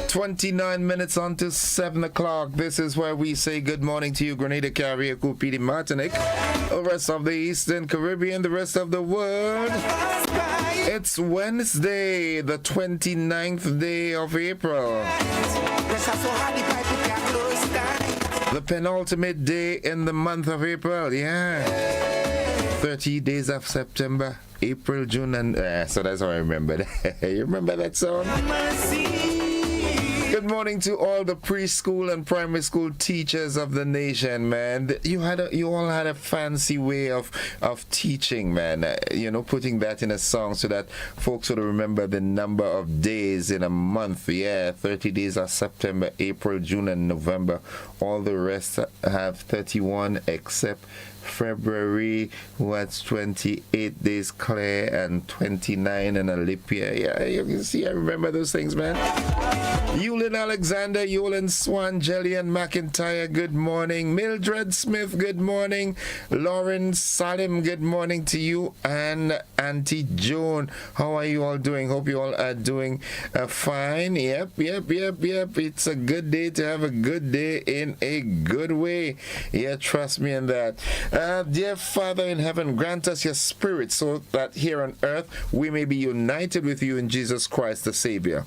29 minutes on to 7 o'clock. This is where we say good morning to you, Grenada, Caribbean, Cupidi, Martinique, the rest of the Eastern Caribbean, the rest of the world. It's Wednesday, the 29th day of April. The penultimate day in the month of April, yeah. 30 days of September, April, June, and so that's how I remembered. You remember that song? Good morning to all the preschool and primary school teachers of the nation, man. You all had a fancy way of teaching, man. Putting that in a song so that folks would remember the number of days in a month. Yeah, 30 days of September, April, June, and November. All the rest have 31 except February, what's 28 days clear and 29 and a leap year. Yeah, you can see, I remember those things, man. Yulin Alexander, Yulin Swan, Jillian McIntyre, good morning. Mildred Smith, good morning. Lauren Salim, good morning to you. And Auntie Joan, how are you all doing? Hope you all are doing fine. Yep. It's a good day to have a good day in a good way. Yeah, trust me in that. Dear Father in heaven, grant us your spirit so that here on earth we may be united with you in Jesus Christ the Savior.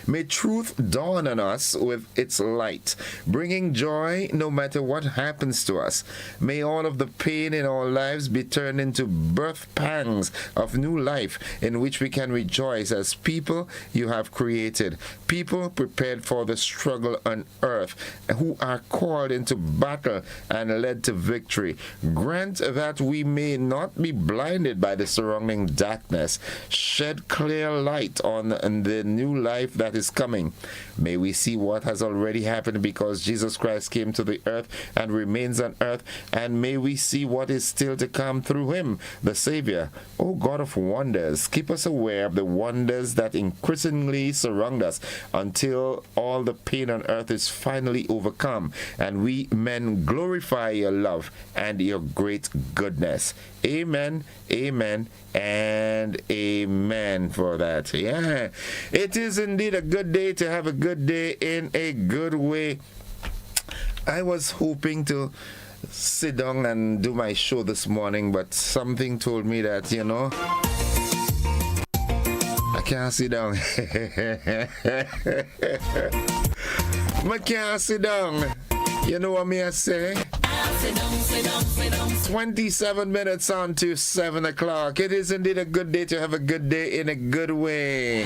May truth dawn on us with its light, bringing joy no matter what happens to us. May all of the pain in our lives be turned into birth pangs of new life in which we can rejoice as people you have created, people prepared for the struggle on earth, who are called into battle and led to victory. Grant that we may not be blinded by the surrounding darkness. Shed clear light on the new life that is coming. May we see what has already happened because Jesus Christ came to the earth and remains on earth, and may we see what is still to come through him, the Savior. O God of wonders, keep us aware of the wonders that increasingly surround us until all the pain on earth is finally overcome and we men glorify your love and your great goodness. Amen, amen, and amen for that. Yeah, it is indeed a good day to have a good day in a good way. I was hoping to sit down and do my show this morning, but something told me that, I can't sit down. I can't sit down. You know what I say? 27 minutes on to 7 o'clock. It is indeed a good day to have a good day in a good way.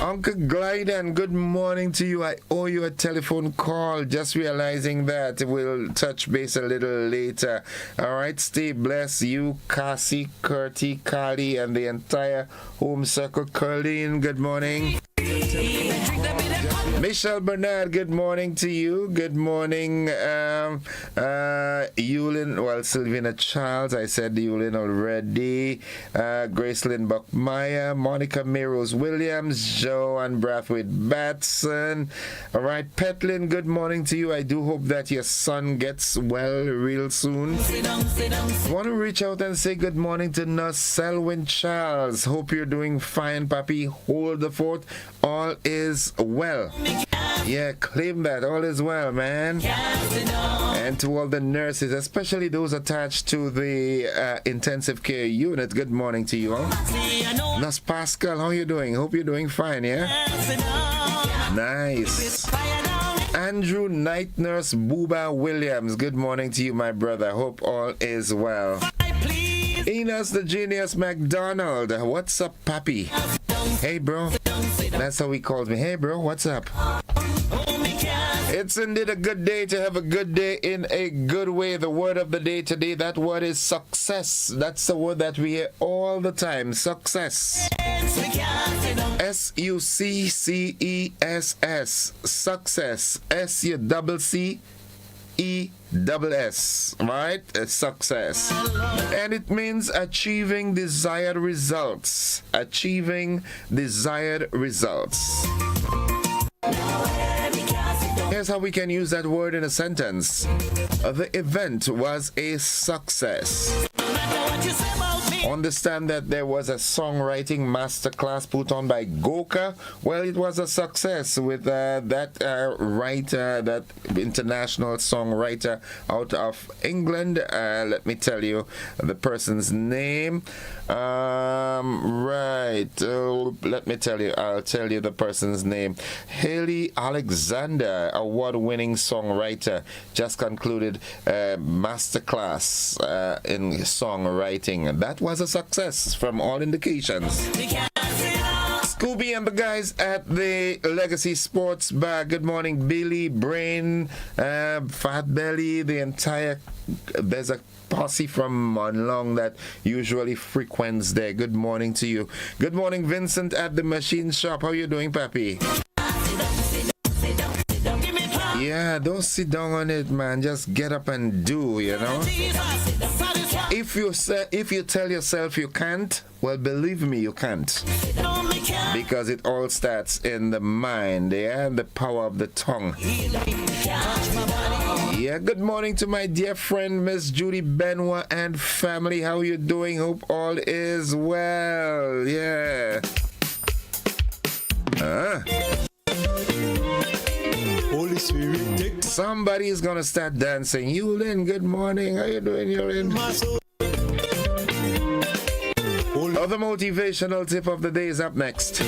Uncle Glyden, good morning to you. I owe you a telephone call. Just realizing that we'll touch base a little later. All right, stay blessed. You, Cassie, Curtie, Carly, and the entire home circle. Curleen, good morning. Michelle Bernard, good morning to you. Good morning, Yulin, Sylvina Charles, I said Yulin already. Gracelyn Buckmeyer, Monica Meros Williams, Joanne Brathwaite Batson. All right, Petlin, good morning to you. I do hope that your son gets well real soon. I want to reach out and say good morning to Nurse Selwyn Charles. Hope you're doing fine, Papi. Hold the fort. All is well. Yeah, claim that. All is well, man. And to all the nurses, especially those attached to the intensive care unit, good morning to you all. Nurse Pascal, how you doing? Hope you're doing fine, yeah? Nice. Andrew Night Nurse Booba Williams, good morning to you, my brother. Hope all is well. Enos the Genius McDonald, what's up, papi? Hey, bro. That's how he calls me. Hey, bro, what's up? It's indeed a good day to have a good day in a good way. The word of the day today, that word is success. That's the word that we hear all the time. Success. S-U-C-C-E-S-S. Success. S-U-C-C-E-S-S. Right? Success. And it means achieving desired results. Achieving desired results. Here's how we can use that word in a sentence. The event was a success. No matter what you say about me. Understand that there was a songwriting masterclass put on by Goka. Well, it was a success with that writer, that international songwriter out of England. Let me tell you the person's name. Right. Let me tell you. I'll tell you the person's name. Haley Alexander, award-winning songwriter, just concluded a masterclass in songwriting. And that was a success from all indications. Scooby and the guys at the Legacy Sports Bar. Good morning, Billy, Brain, Fat Belly, the entire. There's a posse from Monlong that usually frequents there. Good morning to you. Good morning, Vincent at the machine shop. How you doing, Pappy? Yeah, don't sit down on it, man. Just get up and do, you know. If you tell yourself you can't, well, believe me, you can't. Because it all starts in the mind, yeah, the power of the tongue. Yeah, good morning to my dear friend, Miss Judy Benoit and family. How you doing? Hope all is well. Yeah. Holy Spirit. Somebody is gonna start dancing. Yulin, good morning. How you doing, Yulin? The motivational tip of the day is up next.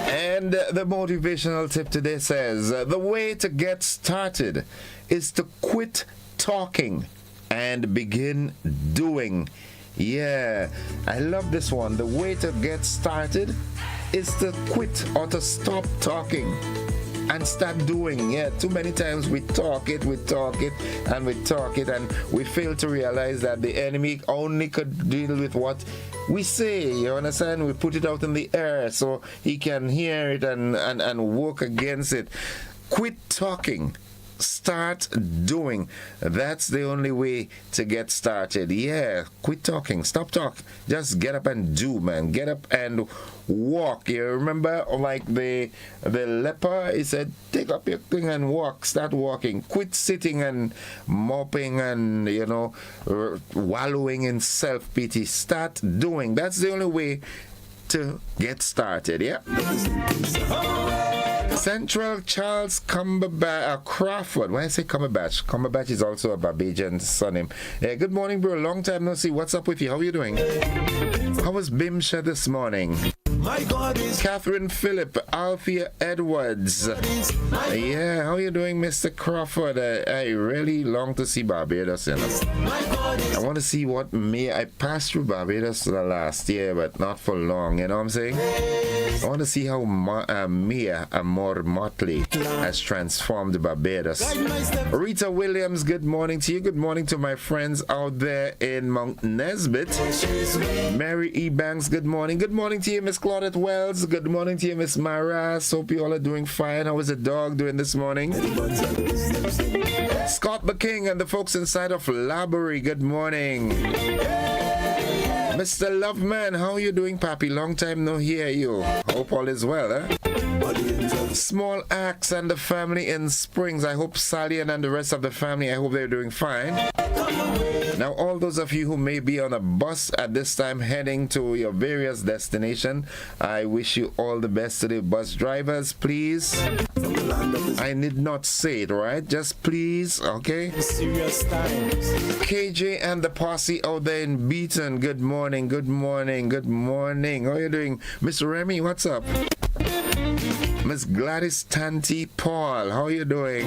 And the motivational tip today says, the way to get started is to quit talking and begin doing. Yeah, I love this one. The way to get started is to quit or to stop talking and start doing. Yeah, too many times we talk it, and we fail to realize that the enemy only could deal with what we say. You understand? We put it out in the air so he can hear it and work against it. Quit talking. Start doing. That's the only way to get started. Yeah, quit talking. Stop talk. Just get up and do, man. Get up and walk. You remember, like the leper, he said, take up your thing and walk. Start walking. Quit sitting and mopping and, you know, wallowing in self-pity. Start doing. That's the only way to get started. Yeah. Central Charles Crawford. When I say Cumberbatch is also a Barbadian surname. Yeah, good morning, bro. Long time no see. What's up with you? How are you doing? How was Bimsha this morning? My God is Catherine Phillip, Althea Edwards. Yeah, how are you doing, Mr. Crawford? I really long to see Barbados. You know? I want to see what I passed through Barbados last year, but not for long. You know what I'm saying? I want to see how Mia Amor Motley has transformed Barbados. Rita Williams, good morning to you. Good morning to my friends out there in Mount Nesbitt. Mary E. Banks, good morning. Good morning to you, Miss Claudette Wells. Good morning to you, Miss Mara. Hope you all are doing fine. How is the dog doing this morning? Scott the King and the folks inside of Laborie, good morning. Mr. Loveman, how are you doing, Pappy? Long time no hear you. Hope all is well, eh? Small Axe and the family in Springs. I hope Sally and the rest of the family, I hope they're doing fine. Now, all those of you who may be on a bus at this time heading to your various destinations, I wish you all the best to the bus drivers, please. I need not say it, right? Just please, okay? Serious times. KJ and the posse out there in Beaton, good morning, good morning, good morning. How are you doing? Mr. Remy, what's up? Miss Gladys Tanti Paul, how are you doing?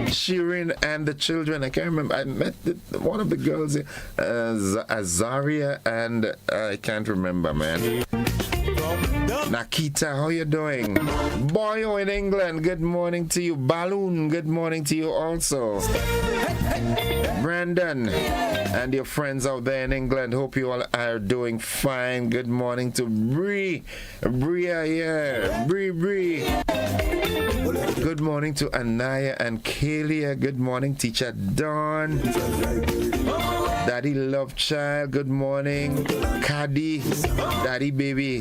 Shirin and the children, I can't remember. I met one of the girls, Azaria, and I can't remember, man. Nakita, how you doing? Boyo in England, good morning to you. Balloon, good morning to you also. Brandon and your friends out there in England, hope you all are doing fine. Good morning to Bria, yeah, Bree. Good morning to Anaya and Kalia. Good morning, Teacher Dawn. Daddy Love Child, good morning. Caddy, Daddy Baby.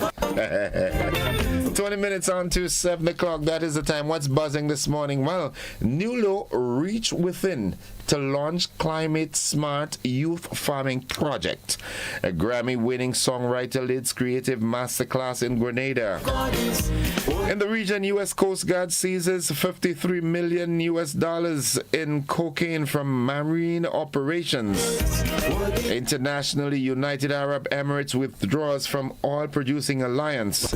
20 minutes on to 7 o'clock. That is the time. What's buzzing this morning? Well, New Low Reach Within to launch Climate Smart Youth Farming Project. A Grammy-winning songwriter leads creative masterclass in Grenada. In the region, U.S. Coast Guard seizes $53 million in cocaine from marine operations. Internationally, United Arab Emirates withdraws from oil-producing alliance.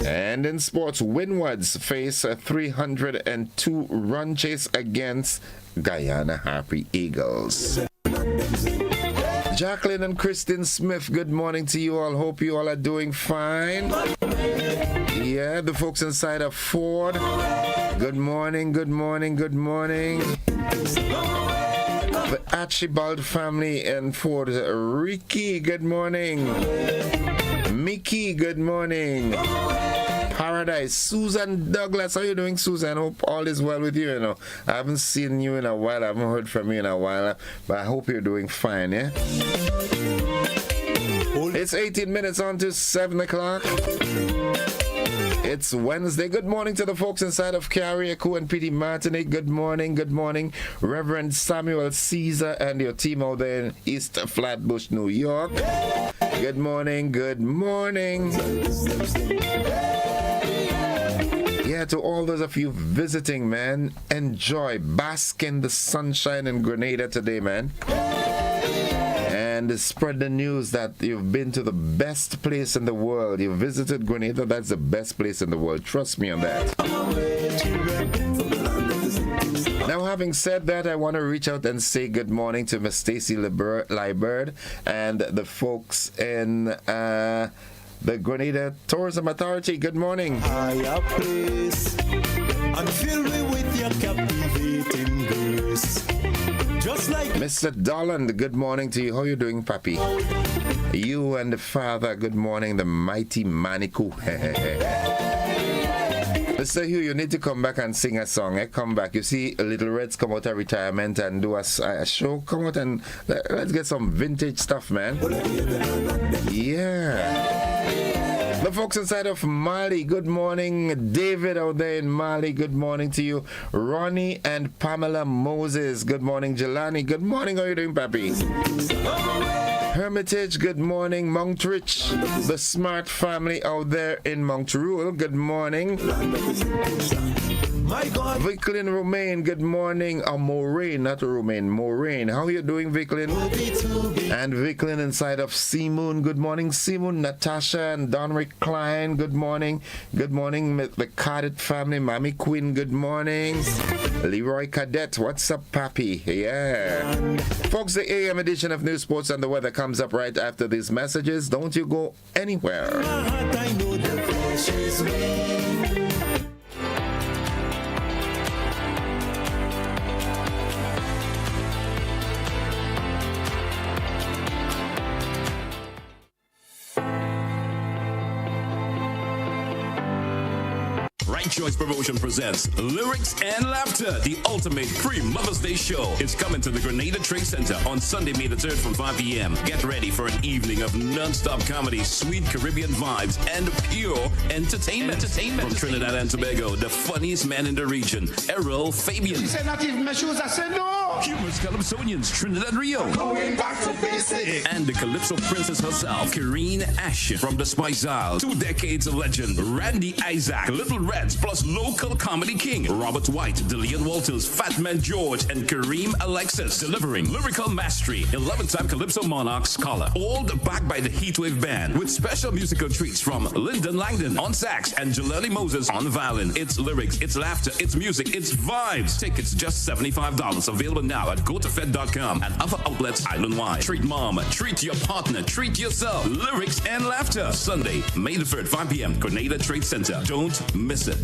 And in sports, Windwards face a 302-run chase against Guyana Happy Eagles. Jacqueline and Kristen Smith, good morning to you all. Hope you all are doing fine. Yeah, the folks inside of Ford, good morning, good morning, good morning. The Archibald family in Ford, Ricky, good morning. Mickey, good morning. Paradise, Susan Douglas, how you doing, Susan? Hope all is well with you, I haven't seen you in a while, I haven't heard from you in a while, but I hope you're doing fine, yeah? It's 18 minutes on to 7 o'clock. It's Wednesday. Good morning to the folks inside of Carriacou and Petite Martinique. Good morning, good morning. Reverend Samuel Caesar and your team out there in East Flatbush, New York. Good morning, good morning. Yeah, to all those of you visiting, man, enjoy, bask in the sunshine in Grenada today, man. And spread the news that you've been to the best place in the world. You visited Grenada, that's the best place in the world. Trust me on that. Now, having said that, I want to reach out and say good morning to Miss Stacy Liebert and the folks in the Grenada Tourism Authority. Good morning. Higher place, and fill me with your captivating grace. Just like Mr. Dolland, good morning to you. How you doing, Papi? You and the father, good morning, the mighty Manikou. Mr. Hugh, you need to come back and sing a song. Come back. You see, Little Reds come out of retirement and do a show. Come out and let's get some vintage stuff, man. Yeah. The folks inside of Mali, good morning. David out there in Mali, good morning to you. Ronnie and Pamela Moses, good morning. Jelani, good morning. How are you doing, Papi? Hermitage, good morning. Mountrich, the smart family out there in Mountrule, good morning. Vicklin Romaine, good morning. Moraine, not Romaine, Moraine. How are you doing, Vicklin? And Vicklin inside of Seamoon, good morning. Seamoon, Natasha and Donrick Klein, good morning. Good morning, the Cadet family. Mammy Quinn, good morning. Leroy Cadet, what's up, Papi? Yeah. Folks, the AM edition of News, Sports and the Weather comes up right after these messages. Don't you go anywhere. Right Choice Promotion presents Lyrics and Laughter, the ultimate pre-Mother's Day show. It's coming to the Grenada Trade Center on Sunday, May the 3rd from 5 p.m. Get ready for an evening of non-stop comedy, sweet Caribbean vibes, and pure entertainment. From Trinidad and Tobago, the funniest man in the region, Errol Fabian. She said, not even my shoes. I said, no. Humorous Calypsonians, Trinidad Rio. Going back to basics. And the Calypso Princess herself, Kareen Ashe from the Spice Isles. 2 decades of legend, Randy Isaac, Little Reds, plus local comedy king, Robert White, Dillian Walters, Fat Man George, and Kareem Alexis, delivering lyrical mastery, 11-time Calypso Monarch scholar, all backed by the Heatwave Band, with special musical treats from Lyndon Langdon on sax and Jaleli Moses on violin. It's lyrics, it's laughter, it's music, it's vibes. Tickets just $75. Available now at gotofed.com and other outlets island-wide. Treat mom, treat your partner, treat yourself. Lyrics and laughter. Sunday, May the 3rd, 5 p.m. Grenada Trade Center. Don't miss it.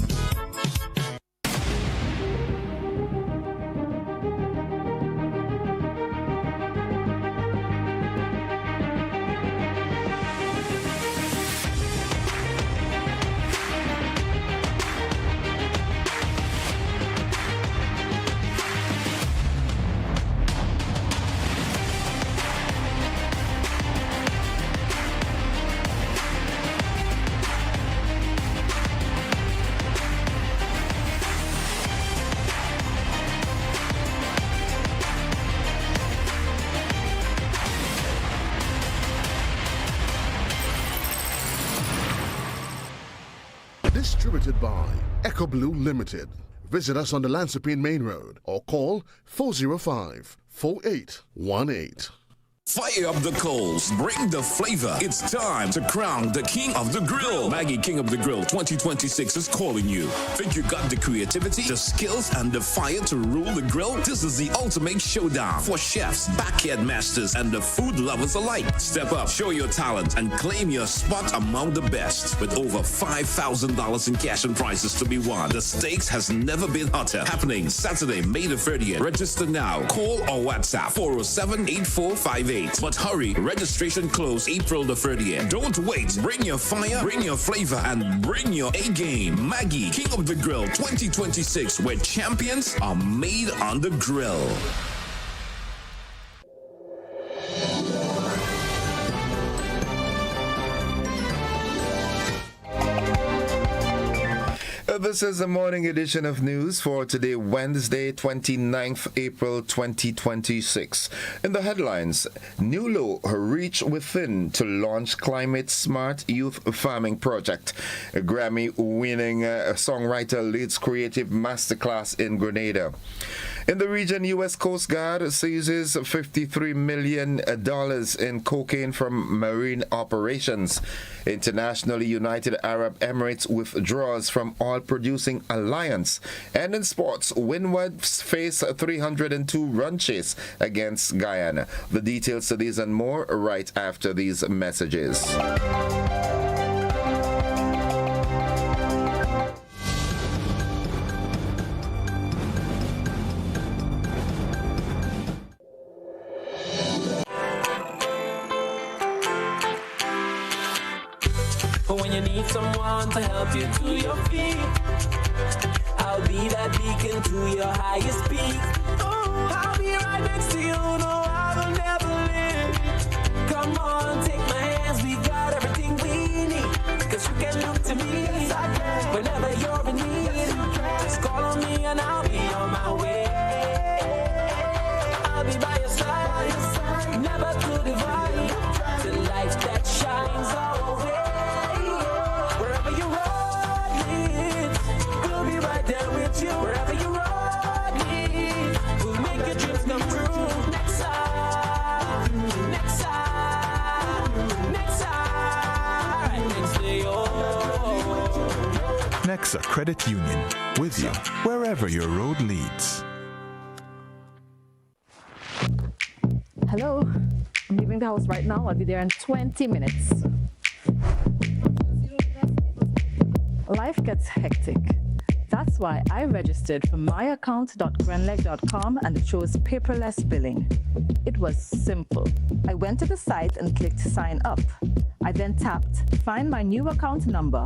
Distributed by Echo Blue Limited. Visit us on the Lansopine Main Road or call 405-4818. Fire up the coals, bring the flavor. It's time to crown the King of the Grill. Maggie King of the Grill 2026 is calling you. Think you got the creativity, the skills, and the fire to rule the grill? This is the ultimate showdown for chefs, backyard masters, and the food lovers alike. Step up, show your talent, and claim your spot among the best. With over $5,000 in cash and prizes to be won, the stakes has never been hotter. Happening Saturday, May the 30th. Register now. Call or WhatsApp 407-8458. But hurry, registration close April the 30th. Don't wait. Bring your fire, bring your flavor, and bring your A game. Maggie, King of the Grill 2026, where champions are made on the grill. This is the morning edition of news for today, Wednesday, 29th April 2026. In the headlines, NULO reach within to launch climate smart youth farming project. A Grammy-winning songwriter leads creative masterclass in Grenada. In the region, U.S. Coast Guard seizes $53 million in cocaine from marine operations. Internationally, United Arab Emirates withdraws from oil-producing alliance. And in sports, Windwards face a 302-run chase against Guyana. The details to these and more right after these messages. When you need someone to help you to your feet, I'll be that beacon to your highest peak. Oh, I'll be right next to you, no, I will never leave. Come on, take my hands, we got everything we need. Cause you can look to me whenever you're in need. Just call on me and I'll be on my way. I'll be by your side, never to divide. The light that shines our way. Wherever you run me, we'll make your dreams come true. Next time, next time, next time, next to you. Nexa Credit Union, with you wherever your road leads. Hello, I'm leaving the house right now. I'll be there in 20 minutes. Life gets hectic. That's why I registered for myaccount.grenleg.com and chose paperless billing. It was simple. I went to the site and clicked sign up. I then tapped find my new account number,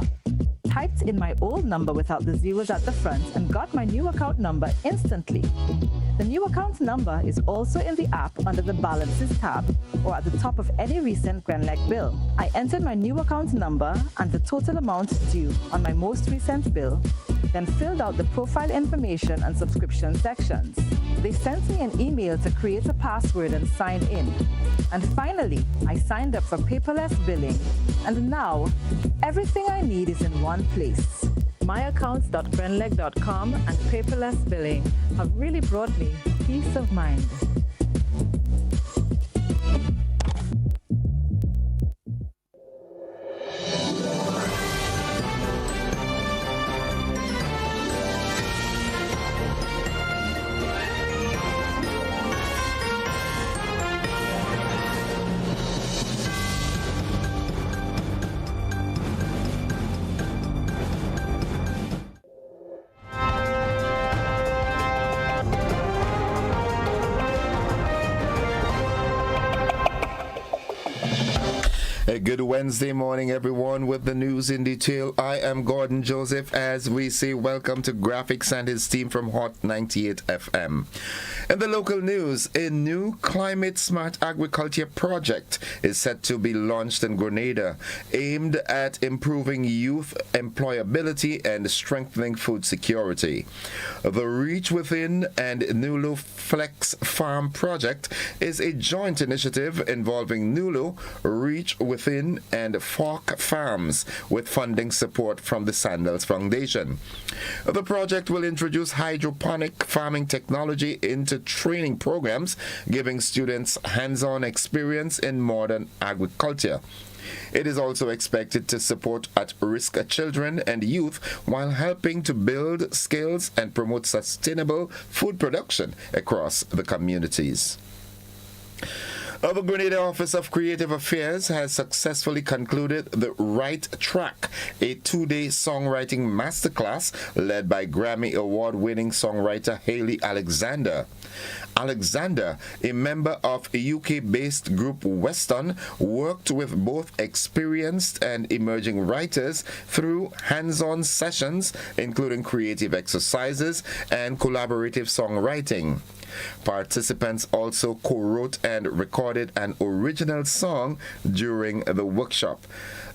typed in my old number without the zeros at the front, and got my new account number instantly. The new account number is also in the app under the Balances tab or at the top of any recent Grenleg bill. I entered my new account number and the total amount due on my most recent bill, then filled out the profile information and subscription sections. They sent me an email to create a password and sign in. And finally, I signed up for paperless billing. And now, everything I need is in one place. Myaccounts.grenleg.com and paperless billing have really brought me peace of mind. A good Wednesday morning, everyone, with the news in detail. I am Gordon Joseph. As we say, welcome to Graphics and his team from Hot 98 FM. In the local news, a new climate smart agriculture project is set to be launched in Grenada, aimed at improving youth employability and strengthening food security. The Reach Within and NULO Flex Farm project is a joint initiative involving NULO, Reach Within Finn and Falk Farms with funding support from the Sandals Foundation. The project will introduce hydroponic farming technology into training programs, giving students hands-on experience in modern agriculture. It is also expected to support at-risk children and youth while helping to build skills and promote sustainable food production across the communities. The Grenada Office of Creative Affairs has successfully concluded the Right Track, a 2-day songwriting masterclass led by Grammy Award-winning songwriter Hayley Alexander. Alexander, a member of a UK-based group Weston, worked with both experienced and emerging writers through hands-on sessions, including creative exercises and collaborative songwriting. Participants also co-wrote and recorded an original song during the workshop.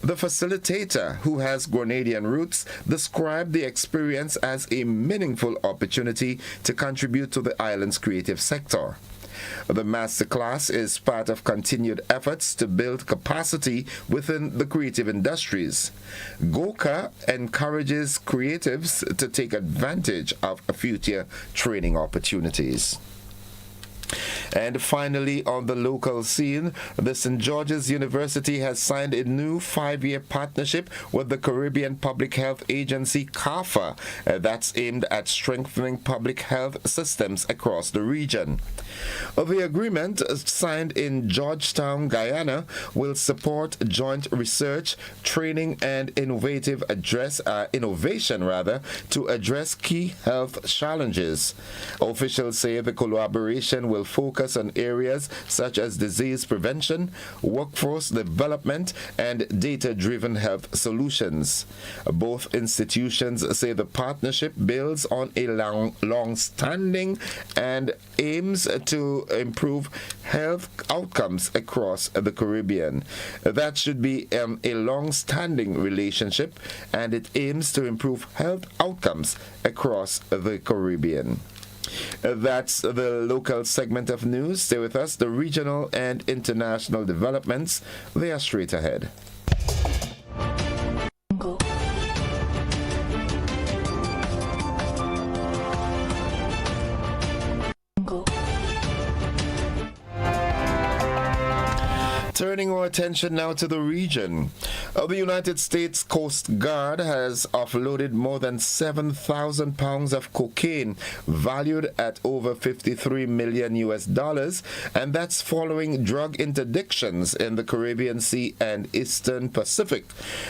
The facilitator, who has Grenadian roots, described the experience as a meaningful opportunity to contribute to the island's creative sector. The masterclass is part of continued efforts to build capacity within the creative industries. GOCA encourages creatives to take advantage of future training opportunities. And finally, on the local scene, the St. George's University has signed a new 5-year partnership with the Caribbean Public Health Agency, CARFA, that's aimed at strengthening public health systems across the region. The agreement, signed in Georgetown, Guyana, will support joint research, training, and innovation to address key health challenges. Officials say the collaboration will focus on areas such as disease prevention, workforce development, and data-driven health solutions. Both institutions say the partnership builds on a long-standing and aims to improve health outcomes across the Caribbean. That should be a long-standing relationship, and it aims to improve health outcomes across the Caribbean. That's the local segment of news. Stay with us. The regional and international developments, they are straight ahead. Turning our attention now to the region. The United States Coast Guard has offloaded more than 7,000 pounds of cocaine valued at over $53 million, and that's following drug interdictions in the Caribbean Sea and Eastern Pacific.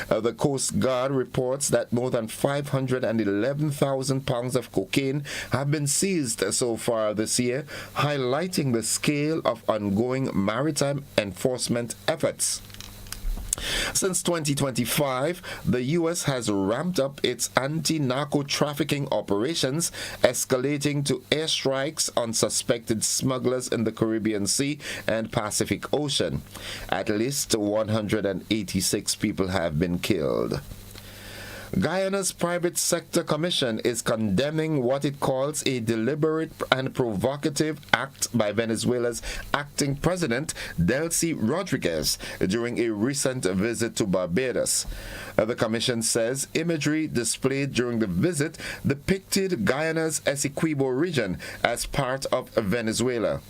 The Coast Guard reports that more than 511,000 pounds of cocaine have been seized so far this year, highlighting the scale of ongoing maritime enforcement efforts. Since 2025, the U.S. has ramped up its anti-narco trafficking operations, escalating to airstrikes on suspected smugglers in the Caribbean Sea and Pacific Ocean. At least 186 people have been killed. Guyana's Private Sector Commission is condemning what it calls a deliberate and provocative act by Venezuela's acting president, Delcy Rodriguez, during a recent visit to Barbados. The commission says imagery displayed during the visit depicted Guyana's Essequibo region as part of Venezuela.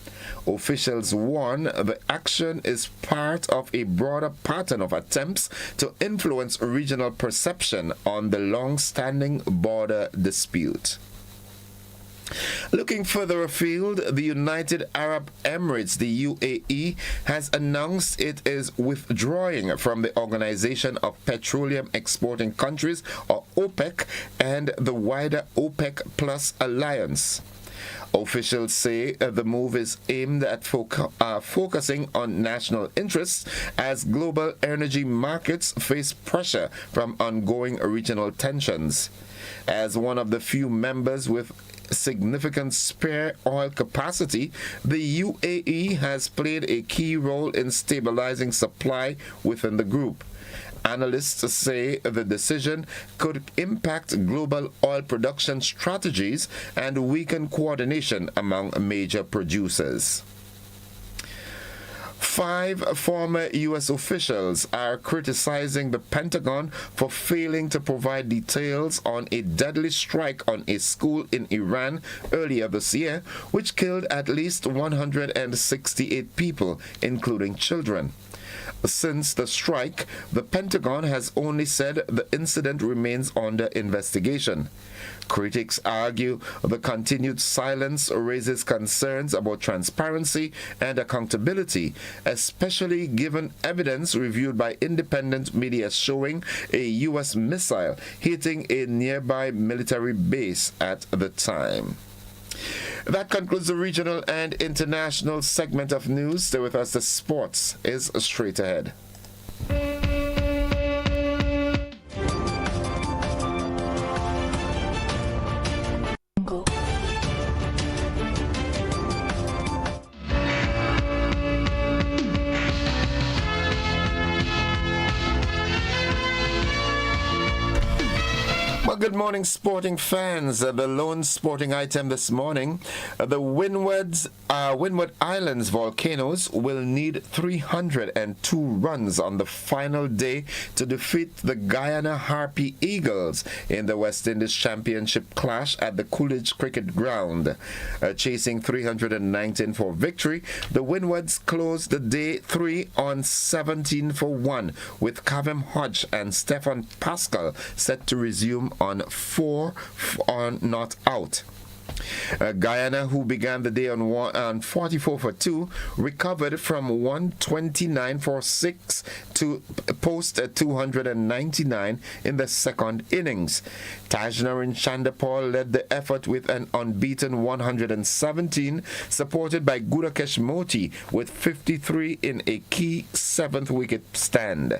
Officials warn the action is part of a broader pattern of attempts to influence regional perception on the long-standing border dispute. Looking further afield, the United Arab Emirates, the UAE, has announced it is withdrawing from the Organization of Petroleum Exporting Countries, or OPEC, and the wider OPEC Plus alliance. Officials say the move is aimed at focusing on national interests as global energy markets face pressure from ongoing regional tensions. As one of the few members with significant spare oil capacity, the UAE has played a key role in stabilizing supply within the group. Analysts say the decision could impact global oil production strategies and weaken coordination among major producers. 5 former U.S. officials are criticizing the Pentagon for failing to provide details on a deadly strike on a school in Iran earlier this year, which killed at least 168 people, including children. Since the strike, the Pentagon has only said the incident remains under investigation. Critics argue the continued silence raises concerns about transparency and accountability, especially given evidence reviewed by independent media showing a U.S. missile hitting a nearby military base at the time. That concludes the regional and international segment of news. Stay with us. The sports is straight ahead. Well, good morning, sporting fans. The lone sporting item this morning, the Windward Islands Volcanoes will need 302 runs on the final day to defeat the Guyana Harpy Eagles in the West Indies Championship clash at the Coolidge Cricket Ground. Chasing 319 for victory, the Windwards closed the day 3 on 17 for 1, with Kavem Hodge and Stefan Pascal set to resume on 4 on not out. Guyana, who began the day on 44 for 2, recovered from 129 for 6 to post 299 in the second innings. Tajnarin Chandapal led the effort with an unbeaten 117, supported by Gudakesh Moti with 53 in a key 7th wicket stand.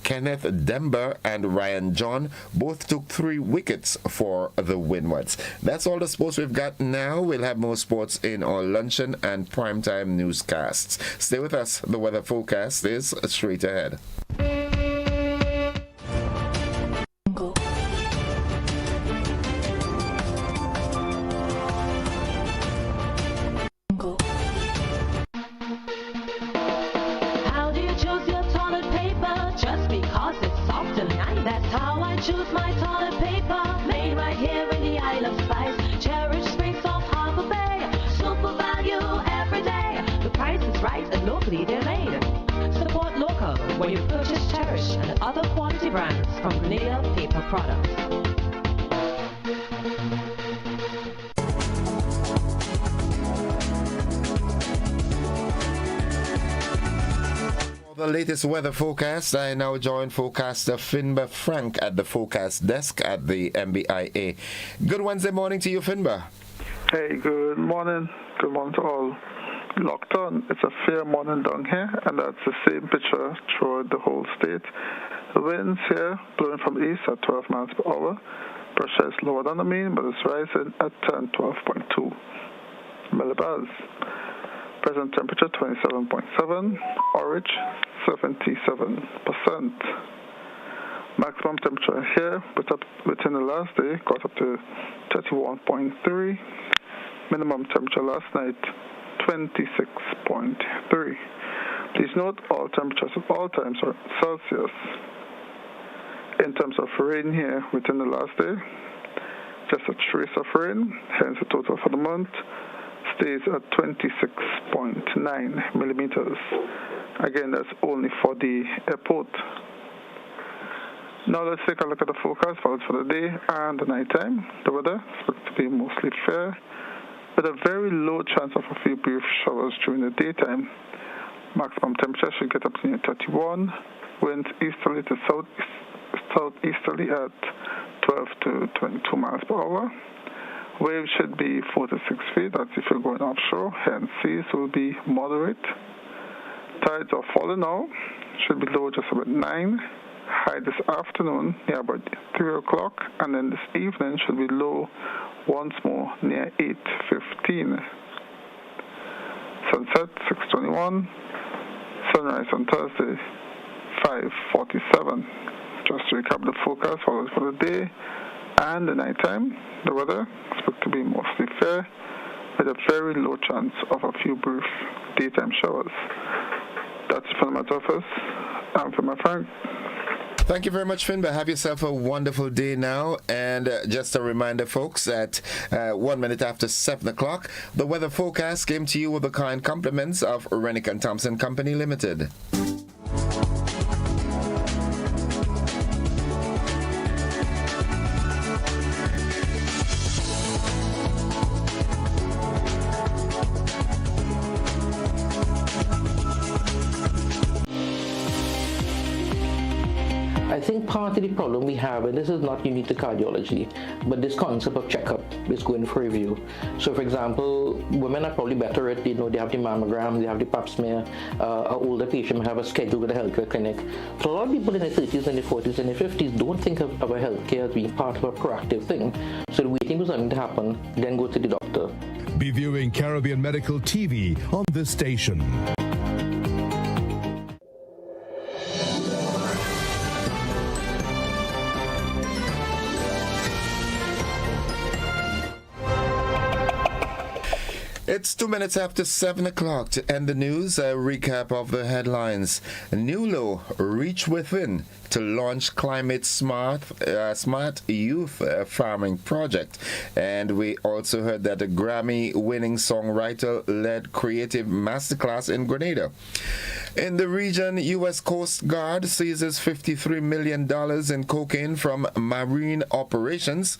Kenneth Dember and Ryan John both took 3 wickets for the Windwards. That's all the sports we've got now. We'll have more sports in our luncheon and primetime newscasts. Stay with us. The weather forecast is straight ahead. Choose my toilet paper, made right here in the Isle of Spice. Cherish space off Harbor Bay, super value every day. The price is right and locally they're made. Support local when you purchase Cherish and other quality brands from Grenada Paper Products. The latest weather forecast. I now join forecaster Finbar Frank at the forecast desk at the MBIA. Good Wednesday morning to you, Finbar. Hey, good morning. Good morning to all. Locked on. It's a fair morning down here, and that's the same picture throughout the whole state. The winds here blowing from east at 12 miles per hour. Pressure is lower than the mean, but it's rising at 12.2 millibars. Present temperature 27.7, orange 77%. Maximum temperature here within the last day got up to 31.3. Minimum temperature last night 26.3. Please note all temperatures at all times are Celsius. In terms of rain here within the last day, just a trace of rain, hence the total for the month stays at 26.9 millimeters. Again, that's only for the airport. Now let's take a look at the forecast for the day and the night time. The weather is expected to be mostly fair, with a very low chance of a few brief showers during the daytime. Maximum temperature should get up to near 31. Winds easterly to southeasterly at 12 to 22 miles per hour. Waves should be 4 to 6 feet, that's if you're going offshore, hence seas will be moderate. Tides are falling now, should be low just about 9. High this afternoon near about 3 o'clock, and then this evening should be low once more near 8:15. Sunset 6:21, sunrise on Thursday 5:47. Just to recap the forecast for the day and the nighttime, the weather expected to be mostly fair, with a very low chance of a few brief daytime showers. That's it from the office. I'm from my friend. Thank you very much, Finbar. Have yourself a wonderful day now. And just a reminder, folks, at 1 minute after 7 o'clock, the weather forecast came to you with the kind compliments of Rennick and Thompson Company Limited. I think part of the problem we have, and this is not unique to cardiology, but this concept of checkup is going for review. So for example, women are probably better at, they have the mammogram, they have the pap smear, an older patient may have a schedule with a healthcare clinic. So a lot of people in their 30s and their 40s and their 50s don't think of our healthcare as being part of a proactive thing. So they're waiting for something to happen, then go to the doctor. Be viewing Caribbean Medical TV on this station. It's 2 minutes after 7 o'clock. To end the news, a recap of the headlines. New low, reach within to launch climate smart youth farming project. And we also heard that a Grammy-winning songwriter led creative masterclass in Grenada. In the region, U.S. Coast Guard seizes $53 million in cocaine from marine operations.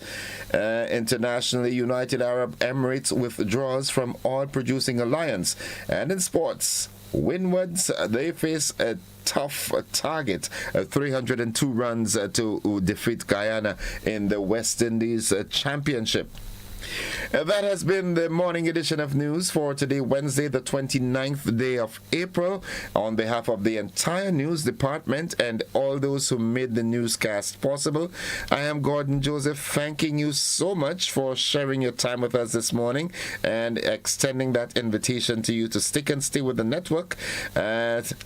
Internationally, United Arab Emirates withdraws from oil-producing alliance. And in sports, Windwards, they face a tough target, 302 runs to defeat Guyana in the West Indies Championship. That has been the morning edition of news for today, Wednesday, the 29th day of April. On behalf of the entire news department and all those who made the newscast possible, I am Gordon Joseph, thanking you so much for sharing your time with us this morning and extending that invitation to you to stick and stay with the network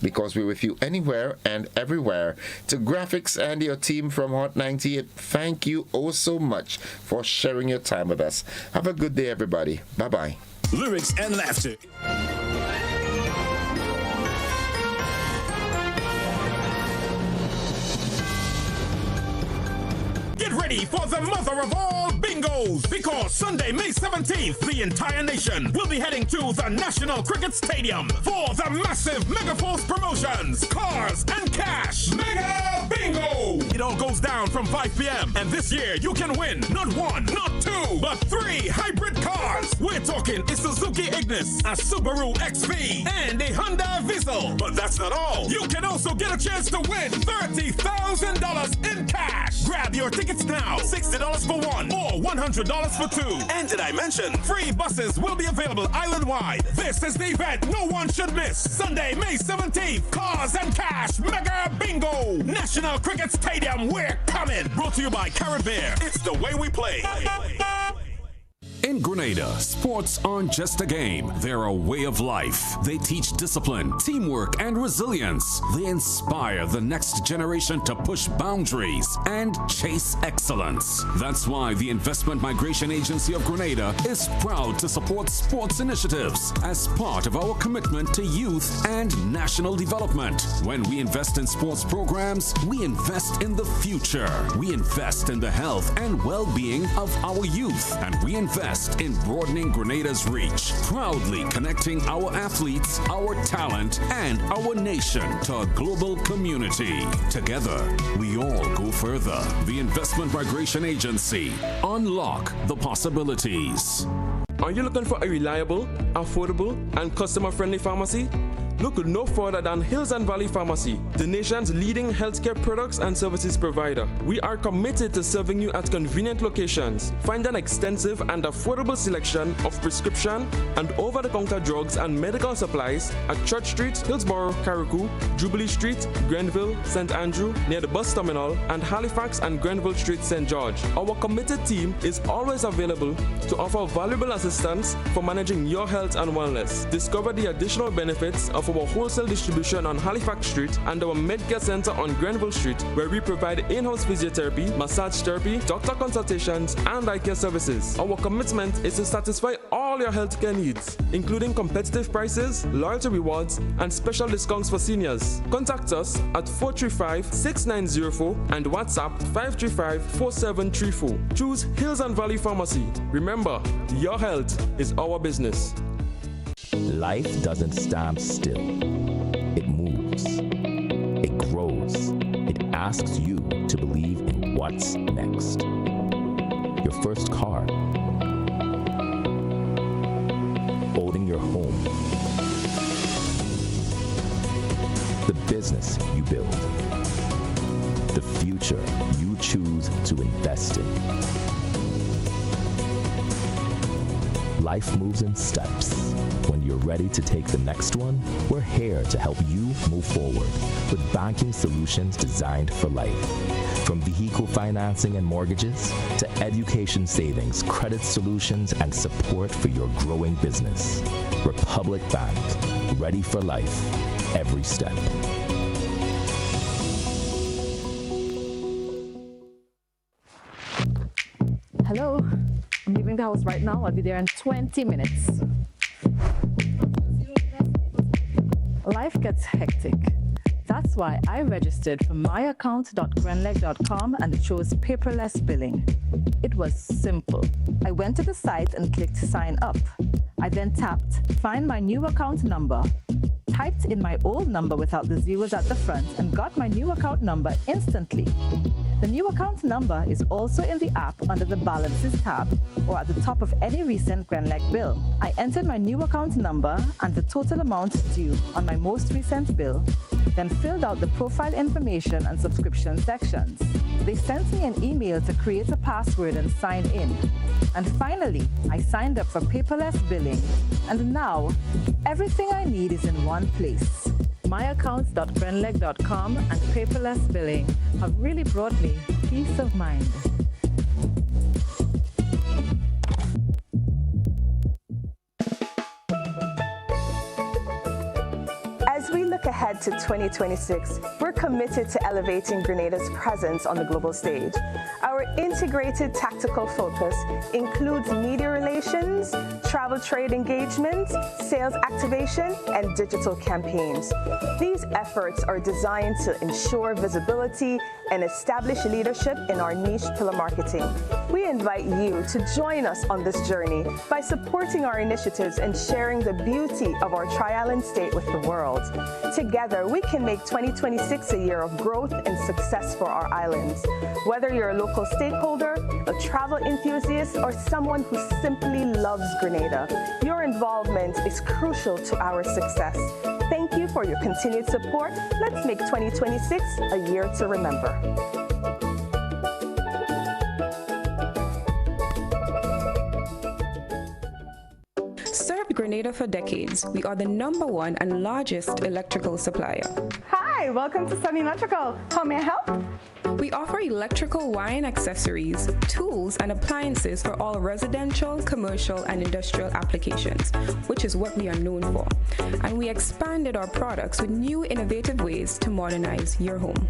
because we're with you anywhere and everywhere. To Graphics and your team from Hot 98, thank you oh so much for sharing your time with us. Have a good day, everybody. Bye-bye. Lyrics and laughter. Get ready for the mother of all bingos, because Sunday, May 17th, the entire nation will be heading to the National Cricket Stadium for the massive Mega Force promotions, Cars and Cash Mega Bingo. It all goes down from 5 p.m. and this year you can win not one, not two, but 3 hybrid cars. We're talking a Suzuki Ignis, a Subaru XV, and a Honda Vizzle. But that's not all. You can also get a chance to win $30,000 in cash. Grab your tickets now, $60 for one or $100 for two. And did I mention, free buses will be available island-wide. This is the event no one should miss. Sunday, May 17th, Cars and Cash Mega Bingo. National Cricket Stadium, we're coming. Brought to you by Caribbean. It's the way we play. In Grenada, sports aren't just a game, they're a way of life. They teach discipline, teamwork, and resilience. They inspire the next generation to push boundaries and chase excellence. That's why the Investment Migration Agency of Grenada is proud to support sports initiatives as part of our commitment to youth and national development. When we invest in sports programs, we invest in the future. We invest in the health and well-being of our youth, and we invest in broadening Grenada's reach, proudly connecting our athletes, our talent, and our nation to a global community. Together, we all go further. The Investment Migration Agency. Unlock the possibilities. Are you looking for a reliable, affordable, and customer-friendly pharmacy? Look no further than Hills and Valley Pharmacy, the nation's leading healthcare products and services provider. We are committed to serving you at convenient locations. Find an extensive and affordable selection of prescription and over-the-counter drugs and medical supplies at Church Street, Hillsborough, Carriacou, Jubilee Street, Grenville, St. Andrew, near the bus terminal, and Halifax and Grenville Street, St. George. Our committed team is always available to offer valuable assistance for managing your health and wellness. Discover the additional benefits of of our wholesale distribution on Halifax Street and our Medcare Center on Grenville Street, where we provide in-house physiotherapy, massage therapy, doctor consultations, and eye care services. Our commitment is to satisfy all your healthcare needs, including competitive prices, loyalty rewards, and special discounts for seniors. Contact us at 435-6904 and WhatsApp 535-4734. Choose Hills and Valley Pharmacy. Remember, your health is our business. Life doesn't stand still. It moves. It grows. It asks you to believe in what's next. Your first car. Owning your home. The business you build. The future you choose to invest in. Life moves in steps. When you're ready to take the next one, we're here to help you move forward with banking solutions designed for life. From vehicle financing and mortgages to education savings, credit solutions, and support for your growing business. Republic Bank, ready for life, every step. Hello, I'm leaving the house right now. I'll be there in 20 minutes. Life gets hectic. That's why I registered for myaccount.grenleg.com and it chose paperless billing. It was simple. I went to the site and clicked sign up. I then tapped find my new account number, typed in my old number without the zeros at the front, and got my new account number instantly. The new account number is also in the app under the Balances tab or at the top of any recent Grenleg bill. I entered my new account number and the total amount due on my most recent bill, then filled out the profile information and subscription sections. They sent me an email to create a password and sign in. And finally, I signed up for paperless billing, and now everything I need is in one place. Myaccounts.grenleg.com and paperless billing have really brought me peace of mind. As we look ahead to 2026, we're committed to elevating Grenada's presence on the global stage. Our integrated tactical focus includes media relations, travel trade engagement, sales activation, and digital campaigns. These efforts are designed to ensure visibility and establish leadership in our niche pillar marketing. We invite you to join us on this journey by supporting our initiatives and sharing the beauty of our Tri-Island state with the world. Together, we can make 2026 a year of growth and success for our islands. Whether you're a local stakeholder, a travel enthusiast, or someone who simply loves Grenada, your involvement is crucial to our success. Thank you for your continued support. Let's make 2026 a year to remember. Served Grenada for decades, we are the #1 and largest electrical supplier. Hi, welcome to Sunny Electrical. How may I help? We offer electrical wire and accessories, tools, and appliances for all residential, commercial, and industrial applications, which is what we are known for. And we expanded our products with new innovative ways to modernize your home.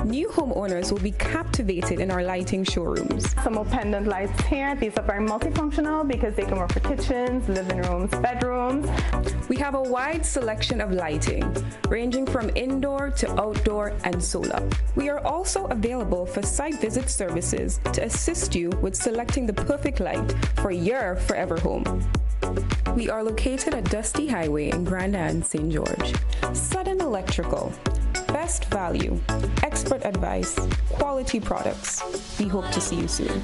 New homeowners will be captivated in our lighting showrooms. Some more pendant lights here. These are very multifunctional because they can work for kitchens, living rooms, bedrooms. We have a wide selection of lighting, ranging from indoor to outdoor and solar. We are also available for site visit services to assist you with selecting the perfect light for your forever home. We are located at Dusty Highway in Grenada, St. George. Sudden Electrical. Best value, expert advice, quality products. We hope to see you soon.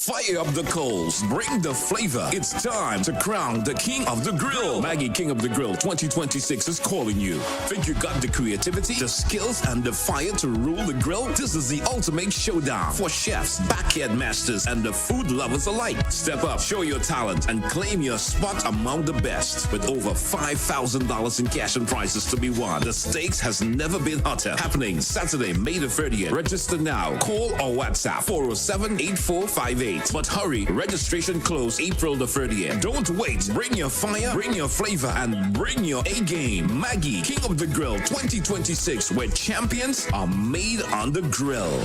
Fire up the coals, bring the flavor. It's time to crown the King of the Grill. Maggie King of the Grill 2026 is calling you. Think you got the creativity, the skills, and the fire to rule the grill? This is the ultimate showdown for chefs, backyard masters, and the food lovers alike. Step up, show your talent, and claim your spot among the best. With over $5,000 in cash and prizes to be won, the stakes has never been hotter. Happening Saturday, May the 30th. Register now. Call or WhatsApp 407-8458. But hurry, registration close April the 30th. Don't wait. Bring your fire, bring your flavor, and bring your A game. Maggie, King of the Grill 2026, where champions are made on the grill.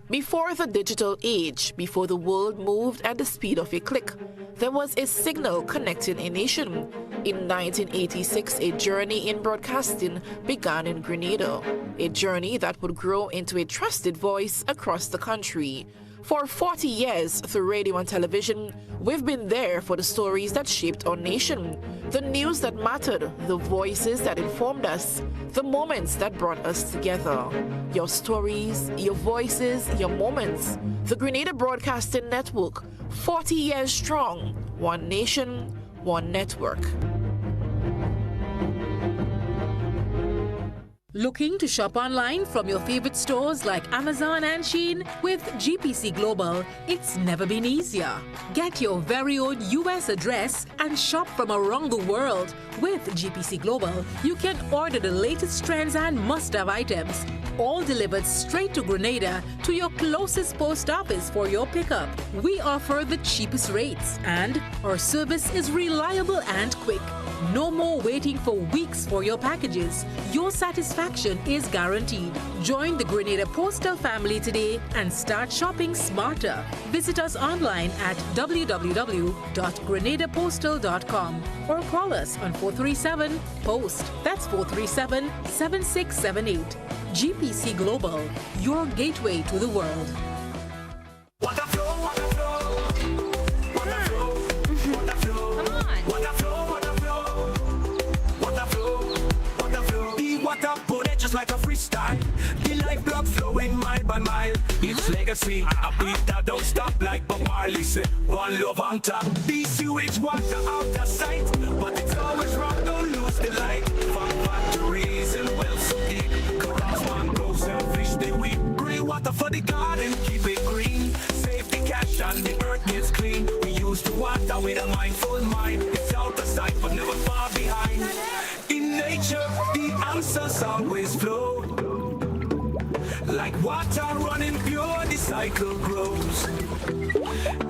Before the digital age, before the world moved at the speed of a click, there was a signal connecting a nation. In 1986, a journey in broadcasting began in Grenada, a journey that would grow into a trusted voice across the country. For 40 years, through radio and television, we've been there for the stories that shaped our nation, the news that mattered, the voices that informed us, the moments that brought us together. Your stories, your voices, your moments. The Grenada Broadcasting Network, 40 years strong, one nation, one network. Looking to shop online from your favorite stores like Amazon and Shein? With GPC Global, it's never been easier. Get your very own US address and shop from around the world. With GPC Global, you can order the latest trends and must-have items, all delivered straight to Grenada to your closest post office for your pickup. We offer the cheapest rates, and our service is reliable and quick. No more waiting for weeks for your packages. Your satisfaction is guaranteed. Join the Grenada Postal family today and start shopping smarter. Visit us online at www.grenadapostal.com or call us on 437-POST. That's 437-7678. GPC Global, your gateway to the world. What a flow, what a flow. What a flow. What a flow. Come on. What a flow, what a flow. What a flow. What a flow. The water put it just like a freestyle. The life block flowing mile by mile. It's legacy. A beat that don't stop like Bob Marley said. One love on top. The sewage water out of sight. But it's always wrong, don't lose the light. From factories and wells so deep. Mangroves and fish they weep. Grey water for the garden, keep it green. Save the cash and the earth gets clean. We use the water with a mindful mind. It's out of sight but never far behind. In nature, the answers always flow. Like water running pure, the cycle grows.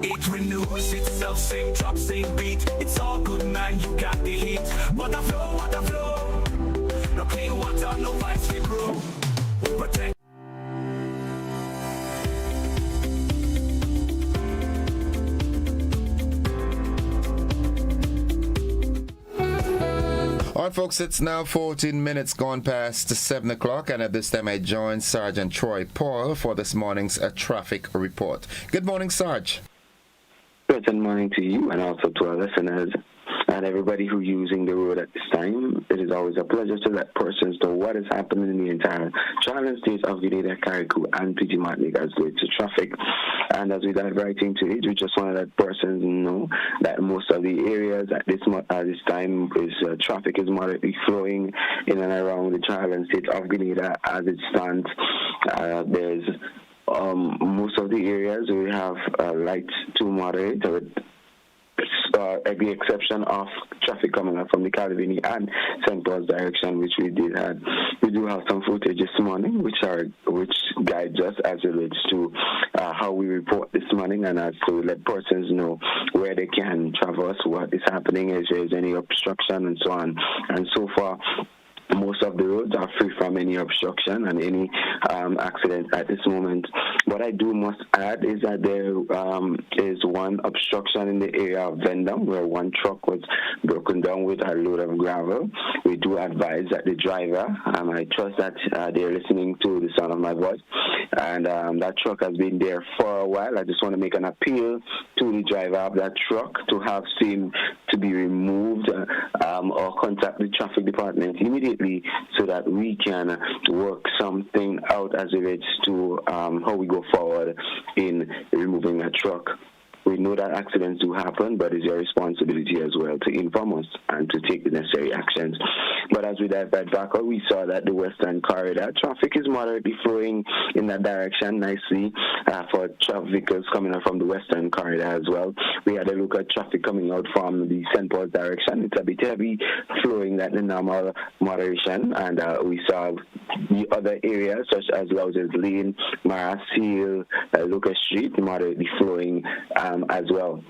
It renews itself, same drop, same beat. It's all good, man, you got the heat. Water flow, water flow. No clean water, no vibes we grow. We protect. All right, folks, it's now 14 minutes gone past 7 o'clock, and at this time I join Sergeant Troy Paul for this morning's traffic report. Good morning, Sarge. Good morning to you and also to our listeners and everybody who's using the road at this time. It is always a pleasure to let persons know what is happening in the entire Charlotte state of Grenada, Carriacou, and PG Martinique as relates to traffic. And as we dive right into it, we just want to let persons know that most of the areas at this time is traffic is moderately flowing in and around the Charlotte state of Grenada as it stands. There's most of the areas we have light to moderate, with the exception of traffic coming up from the Calvini and St. Paul's direction, which we do have some footage this morning, which guides us as it relates to how we report this morning, and as to let persons know where they can traverse, what is happening, if there's any obstruction, and so on and so forth. most of the roads are free from any obstruction and any accident at this moment. What I do must add is that there is one obstruction in the area of Vendam where one truck was broken down with a load of gravel. We do advise that the driver, I trust that they're listening to the sound of my voice, and that truck has been there for a while. I just want to make an appeal to the driver of that truck to have seen to be removed or contact the traffic department immediately so that we can work something out as it relates to how we go forward in removing that truck. We know that accidents do happen, but it's your responsibility as well to inform us and to take the necessary actions. But as we dive back, we saw that the western corridor traffic is moderately flowing in that direction nicely for vehicles coming out from the western corridor as well. We had a look at traffic coming out from the St. Paul's direction. It's a bit heavy flowing that the normal moderation, and we saw the other areas such as Louses Lane, Maras Hill, Lucas Street moderately flowing as well.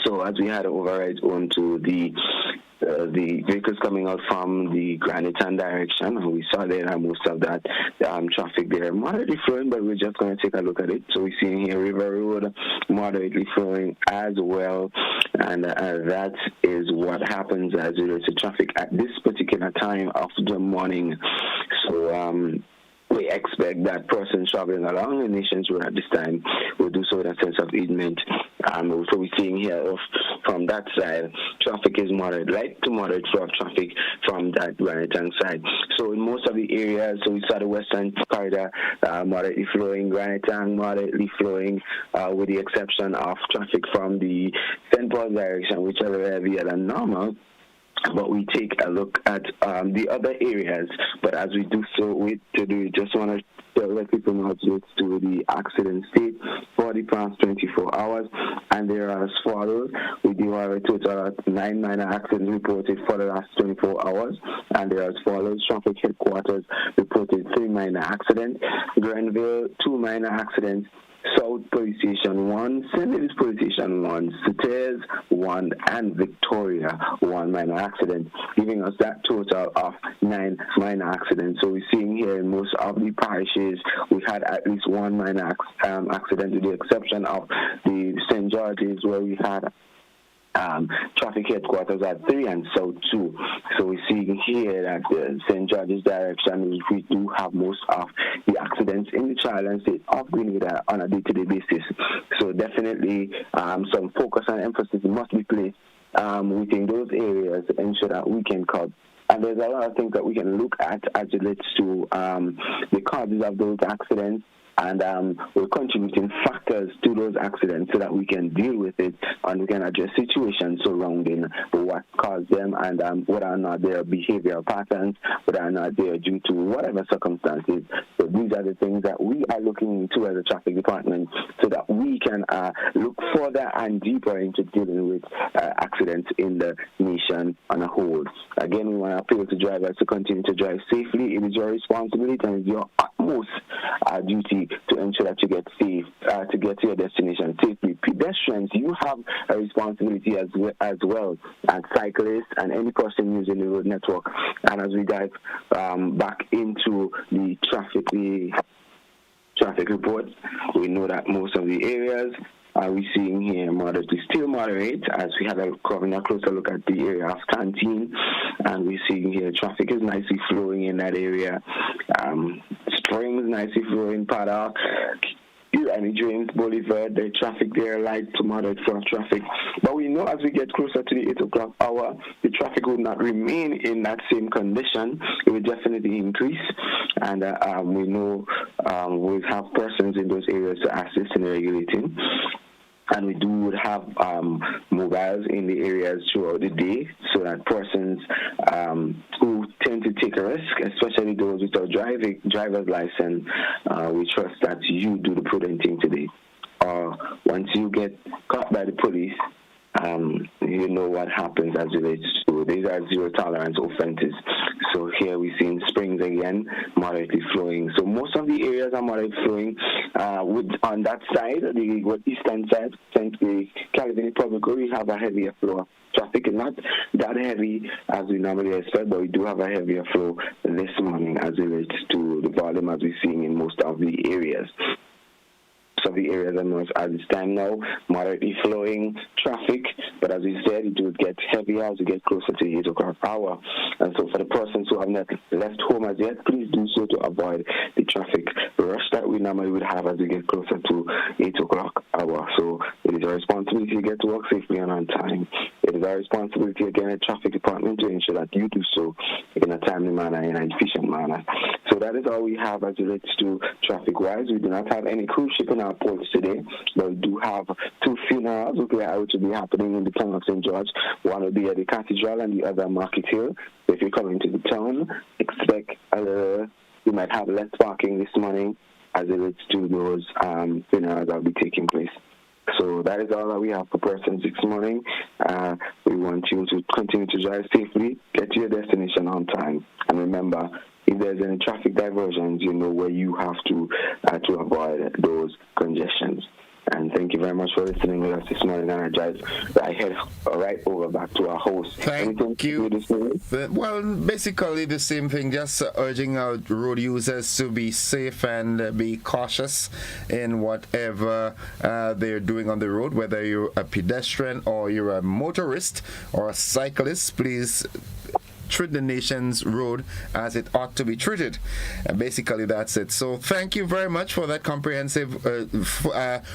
So as we had overrides onto the vehicles coming out from the Grenada direction, and we saw there most of that traffic there moderately flowing, but we're just going to take a look at it. So we're seeing here River Road moderately flowing as well, and that is what happens as it relates to traffic at this particular time of the morning. So we expect that persons traveling along the nation's road at this time will do so with a sense of easement. So we're seeing here from that side, traffic is moderate, light to moderate flow of traffic from that right-hand side. So in most of the areas, so we saw the western corridor moderately flowing, Granitang moderately flowing, with the exception of traffic from the St. Paul direction, which are heavier than normal. But we take a look at the other areas. But as we do so, we just want to let people know to the accident state for the past 24 hours. And there are as follows. We do have a total of 9 minor accidents reported for the last 24 hours. And there are as follows. Traffic headquarters reported 3 minor accidents. Grenville, 2 minor accidents. South Police Station 1, St. Louis Police Station 1, Sutez 1, and Victoria 1 minor accident, giving us that total of 9 minor accidents. So we're seeing here in most of the parishes, we had at least 1 minor accident, with the exception of the St. George's, where we had traffic headquarters at 3 and South 2. So we're seeing here that the St. George's direction, we do have most of the accidents in the child and state of Grenada on a day-to-day basis. So definitely some focus and emphasis must be placed within those areas to ensure that we can curb. And there's a lot of things that we can look at as it relates to the causes of those accidents, and we're contributing factors to those accidents so that we can deal with it and we can address situations surrounding what caused them and whether or not their behavioral patterns, whether or not they are due to whatever circumstances. So these are the things that we are looking into as a traffic department so that we can look further and deeper into dealing with accidents in the nation on a whole. Again, we want to appeal to drivers to continue to drive safely. It is your responsibility and it's your utmost duty to ensure that you get safe, to get to your destination safely. Pedestrians, you have a responsibility as well, and cyclists and any person using the road network. And as we dive back into the traffic report, we know that most of the areas we're seeing here still moderate, as we had a closer look at the area of Canteen, and we're seeing here traffic is nicely flowing in that area. Springs nicely flowing, Paddock, and James Boulevard, the traffic there, light to moderate flow of traffic. But we know as we get closer to the 8 o'clock hour, the traffic will not remain in that same condition. It will definitely increase. And we know we'll have persons in those areas to assist in regulating. And we do have mobiles in the areas throughout the day so that persons who tend to take a risk, especially those without driver's license, we trust that you do the prudent thing today. Once you get caught by the police, you know what happens as relates to these are zero tolerance offenses. So here we've seen springs again, moderately flowing. So most of the areas are moderately flowing. On that side, the eastern side, since the California Public Road, we have a heavier flow. Traffic is not that heavy as we normally expect, but we do have a heavier flow this morning as it relates to the volume as we're seeing in most of the areas. Of the areas at this time now, moderately flowing traffic, but as we said, it will get heavier as we get closer to 8 o'clock hour. And so for the persons who have not left home as yet, please do so to avoid the traffic rush that we normally would have as we get closer to 8 o'clock hour. So it is our responsibility to get to work safely and on time. It is our responsibility again at Traffic Department to ensure that you do so in a timely manner, in an efficient manner. So that is all we have as it relates to traffic-wise. We do not have any cruise ship in our ports today, but we do have 2 funerals which will be happening in the town of St. George. One will be at the Cathedral and the other Market Hill. So if you're coming to the town, expect you might have less parking this morning as it relates to those funerals that will be taking place. So that is all that we have for persons this morning. We want you to continue to drive safely, get to your destination on time, and remember, if there's any traffic diversions, you know where you have to avoid those congestions. And thank you very much for listening with us this morning. And I head right over back to our host. Thank you. Well, basically the same thing, just urging out road users to be safe and be cautious in whatever they're doing on the road, whether you're a pedestrian or you're a motorist or a cyclist. Please treat the nation's road as it ought to be treated. And basically that's it. So thank you very much for that comprehensive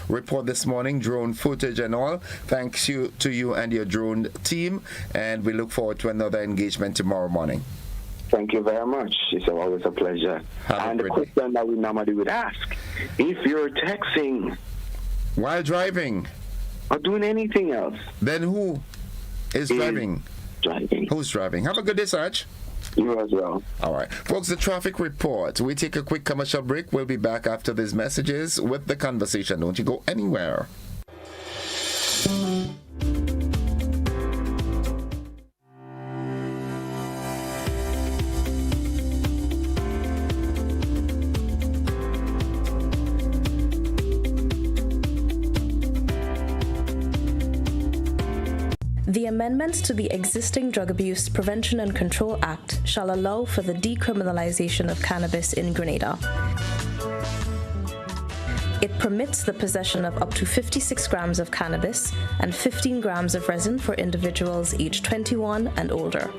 report this morning, drone footage and all. Thanks to you and your drone team, and we look forward to another engagement tomorrow morning. Thank you very much. It's always a pleasure. And the question that we normally would ask, if you're texting while driving or doing anything else, then who is driving? Who's driving? Have a good day, Sarge. You as well. All right. Folks, the traffic report. We take a quick commercial break. We'll be back after these messages with the conversation. Don't you go anywhere. The amendments to the existing Drug Abuse Prevention and Control Act shall allow for the decriminalization of cannabis in Grenada. It permits the possession of up to 56 grams of cannabis and 15 grams of resin for individuals aged 21 and older.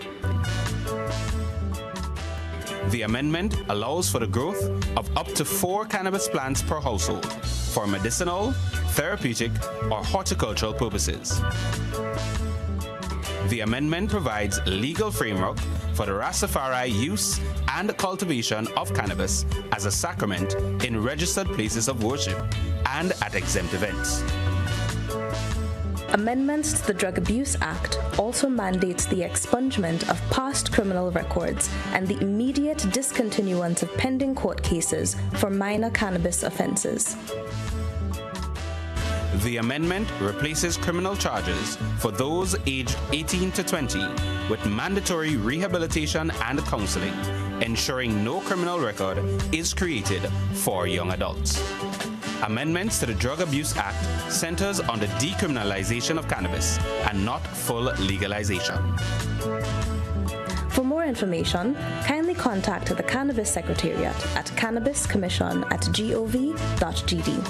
The amendment allows for the growth of up to 4 cannabis plants per household for medicinal, therapeutic, or horticultural purposes. The amendment provides legal framework for the Rastafari use and cultivation of cannabis as a sacrament in registered places of worship and at exempt events. Amendments to the Drug Abuse Act also mandates the expungement of past criminal records and the immediate discontinuance of pending court cases for minor cannabis offences. The amendment replaces criminal charges for those aged 18 to 20 with mandatory rehabilitation and counseling, ensuring no criminal record is created for young adults. Amendments to the Drug Abuse Act centers on the decriminalization of cannabis and not full legalization. For more information, kindly contact the Cannabis Secretariat at cannabiscommission@gov.gd.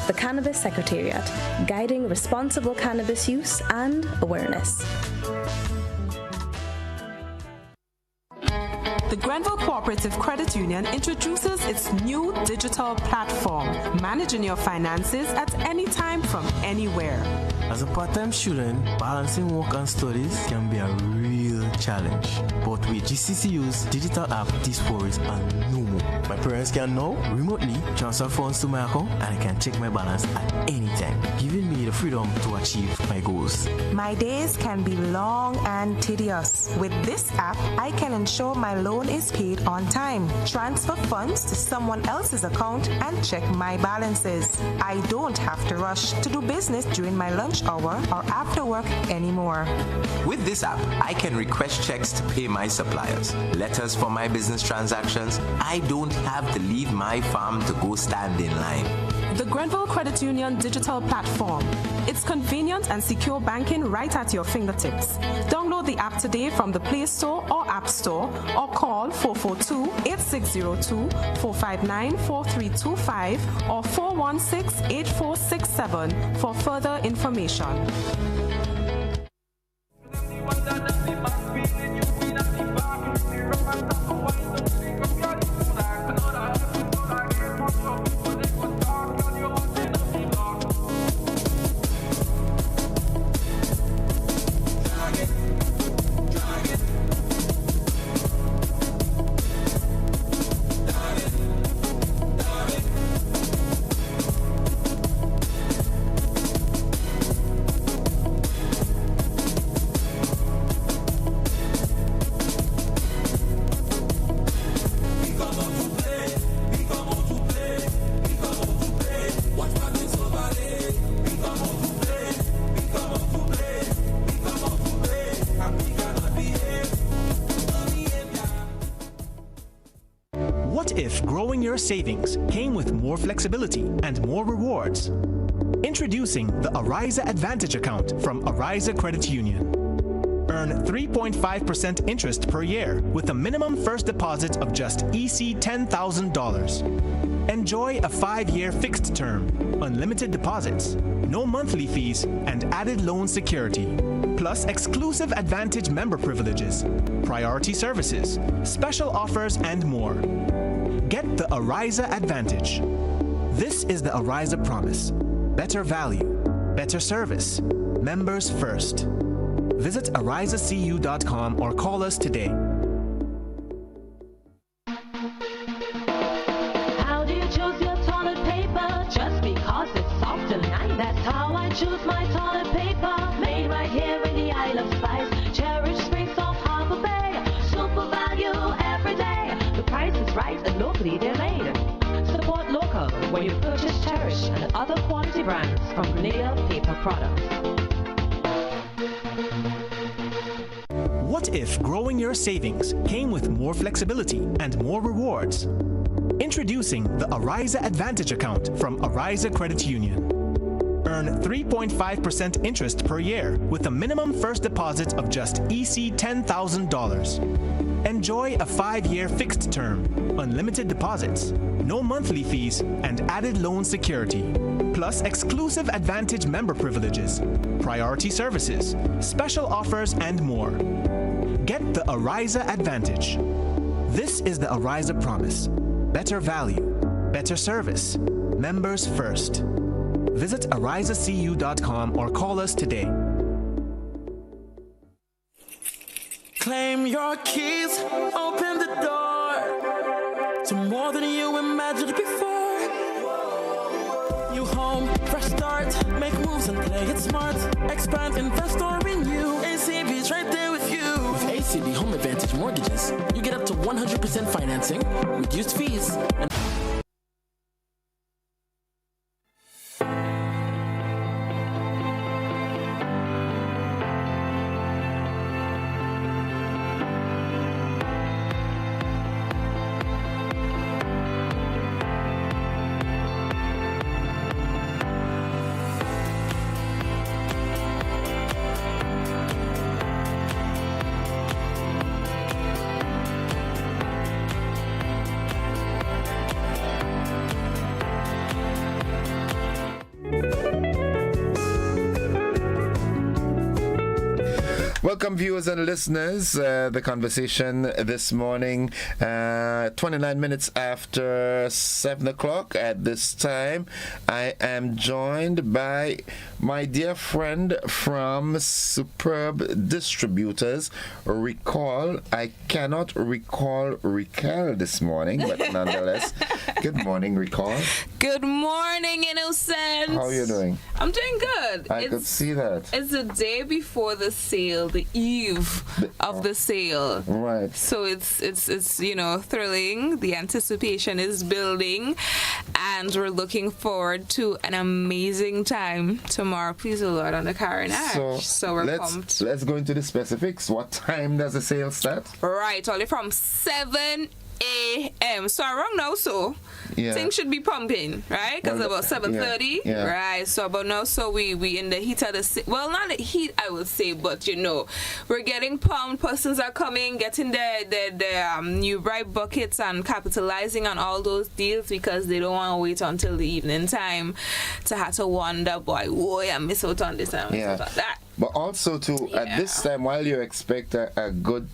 The Cannabis Secretariat, guiding responsible cannabis use and awareness. The Grenville Cooperative Credit Union introduces its new digital platform, managing your finances at any time from anywhere. As a part-time student, balancing work and studies can be a real challenge. But with GCCU's digital app, these worries are no more. My parents can now remotely transfer funds to my account and I can check my balance at any time, giving me the freedom freedom to achieve my goals. My days can be long and tedious. With this app, I can ensure my loan is paid on time, transfer funds to someone else's account, and check my balances. I don't have to rush to do business during my lunch hour or after work anymore. With this app, I can request checks to pay my suppliers, letters for my business transactions. I don't have to leave my farm to go stand in line. The Grenville Credit Union digital platform. It's convenient and secure banking right at your fingertips. Download the app today from the Play Store or App Store or call 442-8602, 459-4325 or 416-8467 for further information. What if growing your savings came with more flexibility and more rewards? Introducing the Ariza Advantage account from Ariza Credit Union. Earn 3.5% interest per year with a minimum first deposit of just EC $10,000. Enjoy a 5-year fixed term, unlimited deposits, no monthly fees, and added loan security. Plus exclusive Advantage member privileges, priority services, special offers, and more. Get the Ariza Advantage. This is the Ariza Promise. Better value, better service, members first. Visit arizacu.com or call us today. How do you choose your toilet paper? Just because it's soft and nice. That's how I choose my toilet paper. Made right here in the Isle of Spice. Cherish Spring Soft Harbor Bay. Super value every day. The price is right and locally they're made. Support local when you purchase Cherish and other quality brands from Grenada Paper Products. What if growing your savings came with more flexibility and more rewards? Introducing the Ariza Advantage account from Ariza Credit Union. Earn 3.5% interest per year with a minimum first deposit of just EC $10,000. Enjoy a 5-year fixed term, unlimited deposits, no monthly fees, and added loan security. Plus exclusive Advantage member privileges, priority services, special offers, and more. Get the Ariza Advantage. This is the Ariza Promise. Better value, better service, members first. Visit arizacu.com or call us today. Claim your keys, open the door to more than you imagined before. New home, fresh start, make moves and play it smart. Expand, invest or renew. ACB's right there with you. With ACB Home Advantage Mortgages, you get up to 100% financing, reduced fees, and Welcome, viewers and listeners. The conversation this morning, 29 minutes after 7 o'clock at this time. I am joined by my dear friend from Superb Distributors, Recall. I cannot recall Recall this morning, but nonetheless, good morning, Recall. Good morning, Innocent. How are you doing? I'm doing good. I could see that. It's the day before the sale, the eve of the sale. Right. So it's thrilling. The anticipation is building, and we're looking forward to an amazing time tomorrow. Please the Lord on the Karen Ash. So we're pumped. Let's go into the specifics. What time does the sale start? Right, only from 7 a.m. So around now, things should be pumping, right? Because about 7:30, right? So about now, we in the heat of the not the heat, I would say, but we're getting pumped. Persons are coming, getting their new bright buckets and capitalizing on all those deals because they don't want to wait until the evening time to have to wonder, boy, I miss out on this and miss out on that. But also at this time, while you expect a good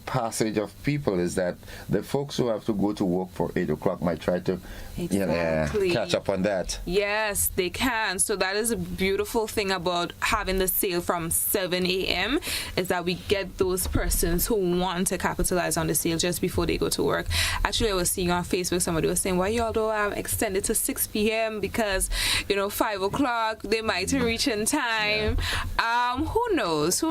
passage of people, is that the folks who have to go to work for 8 o'clock might try to catch up on that. Yes, they can. So that is a beautiful thing about having the sale from 7 a.m. is that we get those persons who want to capitalize on the sale just before they go to work. Actually, I was seeing on Facebook, somebody was saying, why y'all don't extend it to 6 p.m. because 5 o'clock they might reach in time. Who knows?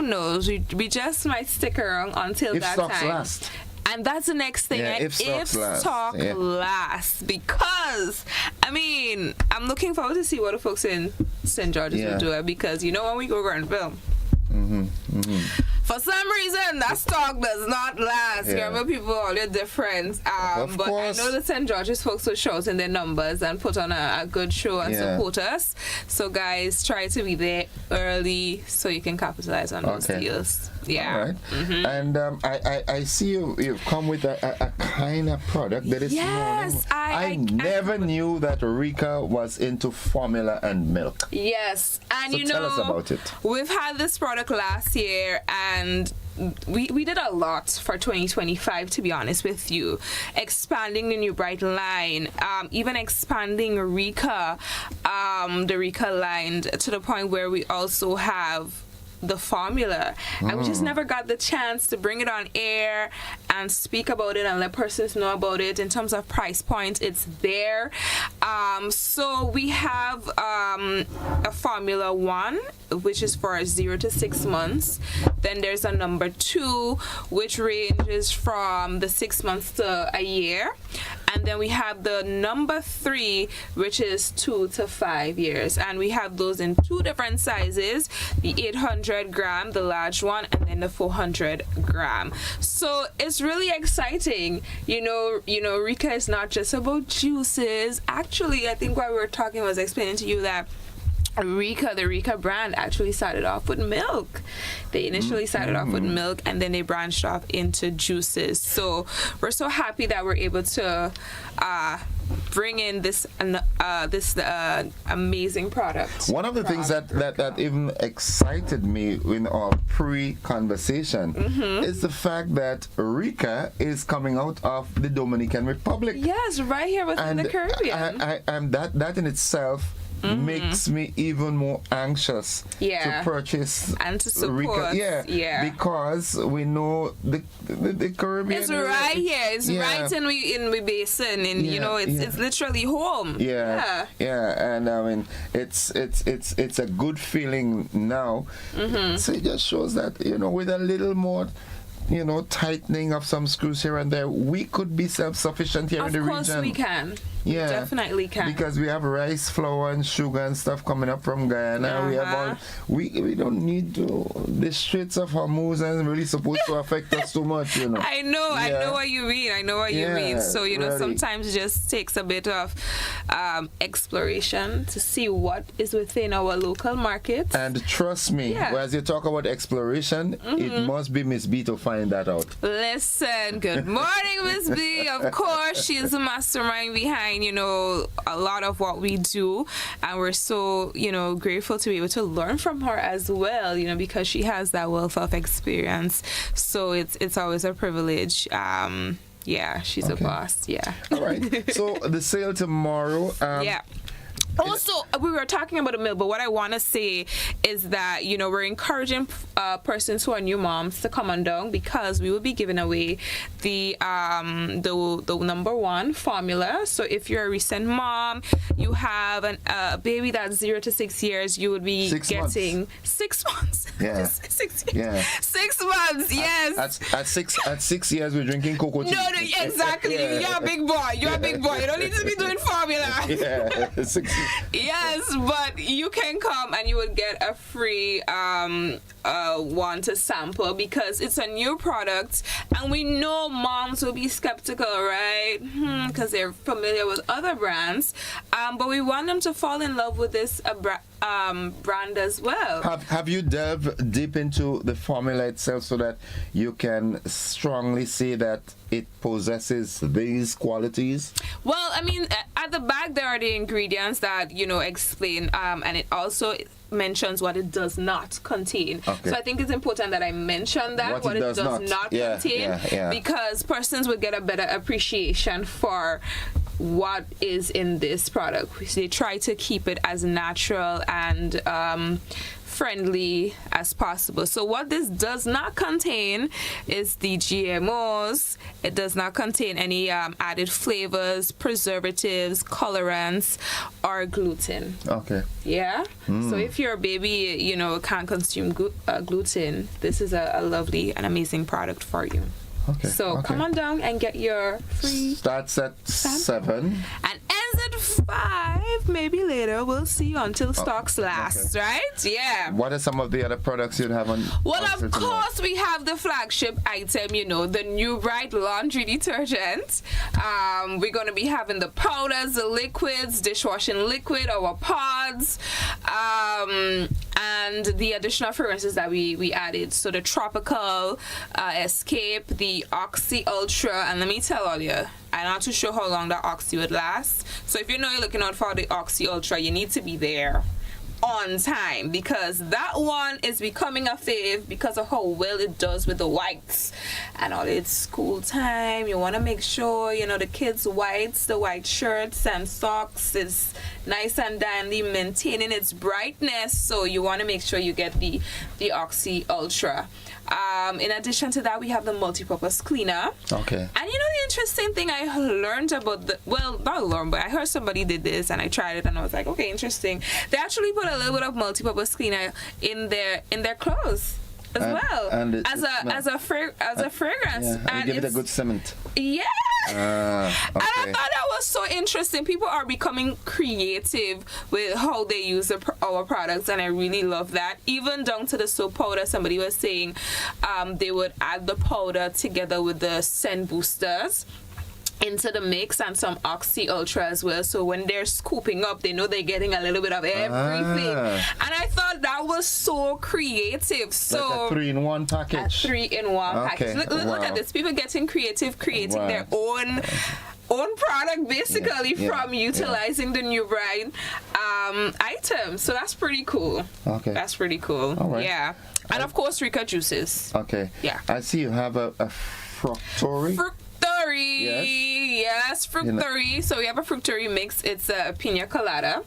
We just might stick around until that time. If stocks last. And that's the next thing. If stock lasts. Because, I'm looking forward to see what the folks in St. George's will do. Because, when we go around film, for some reason, that stock does not last. Remember, people are all different. But I know the St. George's folks will show us in their numbers and put on a good show and support us. So, guys, try to be there early so you can capitalize on those deals. Yeah. All right. And I see you've come with a kind of product that is I never knew that Rika was into formula and milk. Yes. And so tell us about it. We've had this product last year and we did a lot for 2025, to be honest with you. Expanding the New Bright line, even expanding Rika, the Rika line to the point where we also have the formula, and we just never got the chance to bring it on air and speak about it and let persons know about it. In terms of price point, it's there. So we have a Formula 1, which is for 0 to 6 months. Then there's a number 2, which ranges from the 6 months to a year. And then we have the number 3, which is 2 to 5 years. And we have those in 2 different sizes, the 800 gram, the large one, and then the 400 gram. So it's really exciting. Rika is not just about juices. Actually, I think while we were talking, I was explaining to you that the Rika brand actually started off with milk. They initially started off with milk, and then they branched off into juices. So we're so happy that we're able to bring in this amazing product. One of the things that even excited me in our pre-conversation is the fact that Rika is coming out of the Dominican Republic. Yes, right here within the Caribbean. And that in itself makes me even more anxious to purchase and to support. Rika. Because we know the Caribbean. It's right here. It's right in the basin, and it's literally home. And it's a good feeling now. So it just shows that with a little more tightening of some screws here and there, we could be self-sufficient here in the region. Of course we can. Yeah, definitely can. Because we have rice, flour, and sugar and stuff coming up from Guyana. We have all. We don't need to. The Straits of Hormuz isn't really supposed to affect us too much, I know what you mean. So sometimes it just takes a bit of exploration to see what is within our local market. And trust me, as you talk about exploration, it must be Miss B to find find that out? Listen, good morning, Miss B. Of course, she's the mastermind behind, a lot of what we do. And we're so, grateful to be able to learn from her as well, because she has that wealth of experience. So it's always a privilege. Yeah, she's a boss. Yeah. All right. So the sale tomorrow. Yeah. Also, we were talking about a meal, but what I want to say is that, we're encouraging persons who are new moms to come on down, because we will be giving away the number one formula. So if you're a recent mom, you have a baby that's 0 to 6 years, you would be getting 6 months. Yeah. 6 years. Yeah. 6 months, yes. At 6 years, we're drinking cocoa tea. No, exactly. Yeah. You're a big boy. You're a big boy. You don't need to be doing formula. Yeah. 6 Yes, but you can come and you would get a free one to sample, because it's a new product and we know moms will be skeptical, right? Because they're familiar with other brands, but we want them to fall in love with this brand as well. Have you delved deep into the formula itself so that you can strongly say that it possesses these qualities? Well, I mean, at the back there are the ingredients that explain, and it also mentions what it does not contain. Okay. So I think it's important that I mention that what it does not contain, because persons would get a better appreciation for what is in this product. They try to keep it as natural and friendly as possible. So what this does not contain is the GMOs. It does not contain any added flavors, preservatives, colorants, or gluten. Okay. Yeah. So if your baby, can't consume gluten, this is a lovely and amazing product for you. Okay. So come on down and get your free. Starts at 7 and ends at 5. Maybe later. We'll see you until stocks last, right? Yeah. What are some of the other products you'd have on? Well, of course, we have the flagship item, the New Bright laundry detergent. We're going to be having the powders, the liquids, dishwashing liquid, our pods, and the additional fragrances that we added. So the Tropical Escape, the Oxy Ultra, and let me tell all you, I'm not too sure how long that Oxy would last. So if you're looking out for the Oxy Ultra, you need to be there on time, because that one is becoming a fave because of how well it does with the whites and all. It's school time. You want to make sure the kids' whites, the white shirts and socks is nice and dandy, maintaining its brightness. So you want to make sure you get the Oxy Ultra. In addition to that, we have the multi-purpose cleaner. Okay. And the interesting thing I learned about not learned, but I heard somebody did this and I tried it and I was like, okay, interesting. They actually put a little bit of multi-purpose cleaner in their clothes as well, and as a fragrance. Yeah, and give it a good cement. Yeah. Okay. And I thought that was so interesting. People are becoming creative with how they use our products, and I really love that. Even down to the soap powder, somebody was saying they would add the powder together with the scent boosters into the mix and some Oxy Ultra as well. So when they're scooping up, they know they're getting a little bit of everything. And I thought that was so creative. So like a 3-in-1 package. A 3-in-1 package. Look at this. People getting creative, creating their own product basically from utilizing the New Bright item. So that's pretty cool. Okay. That's pretty cool. All right. Yeah. And of course, Rica juices. Okay. Yeah. I see you have a fructory. Yes, fructory. So we have a fructory mix. It's a pina colada,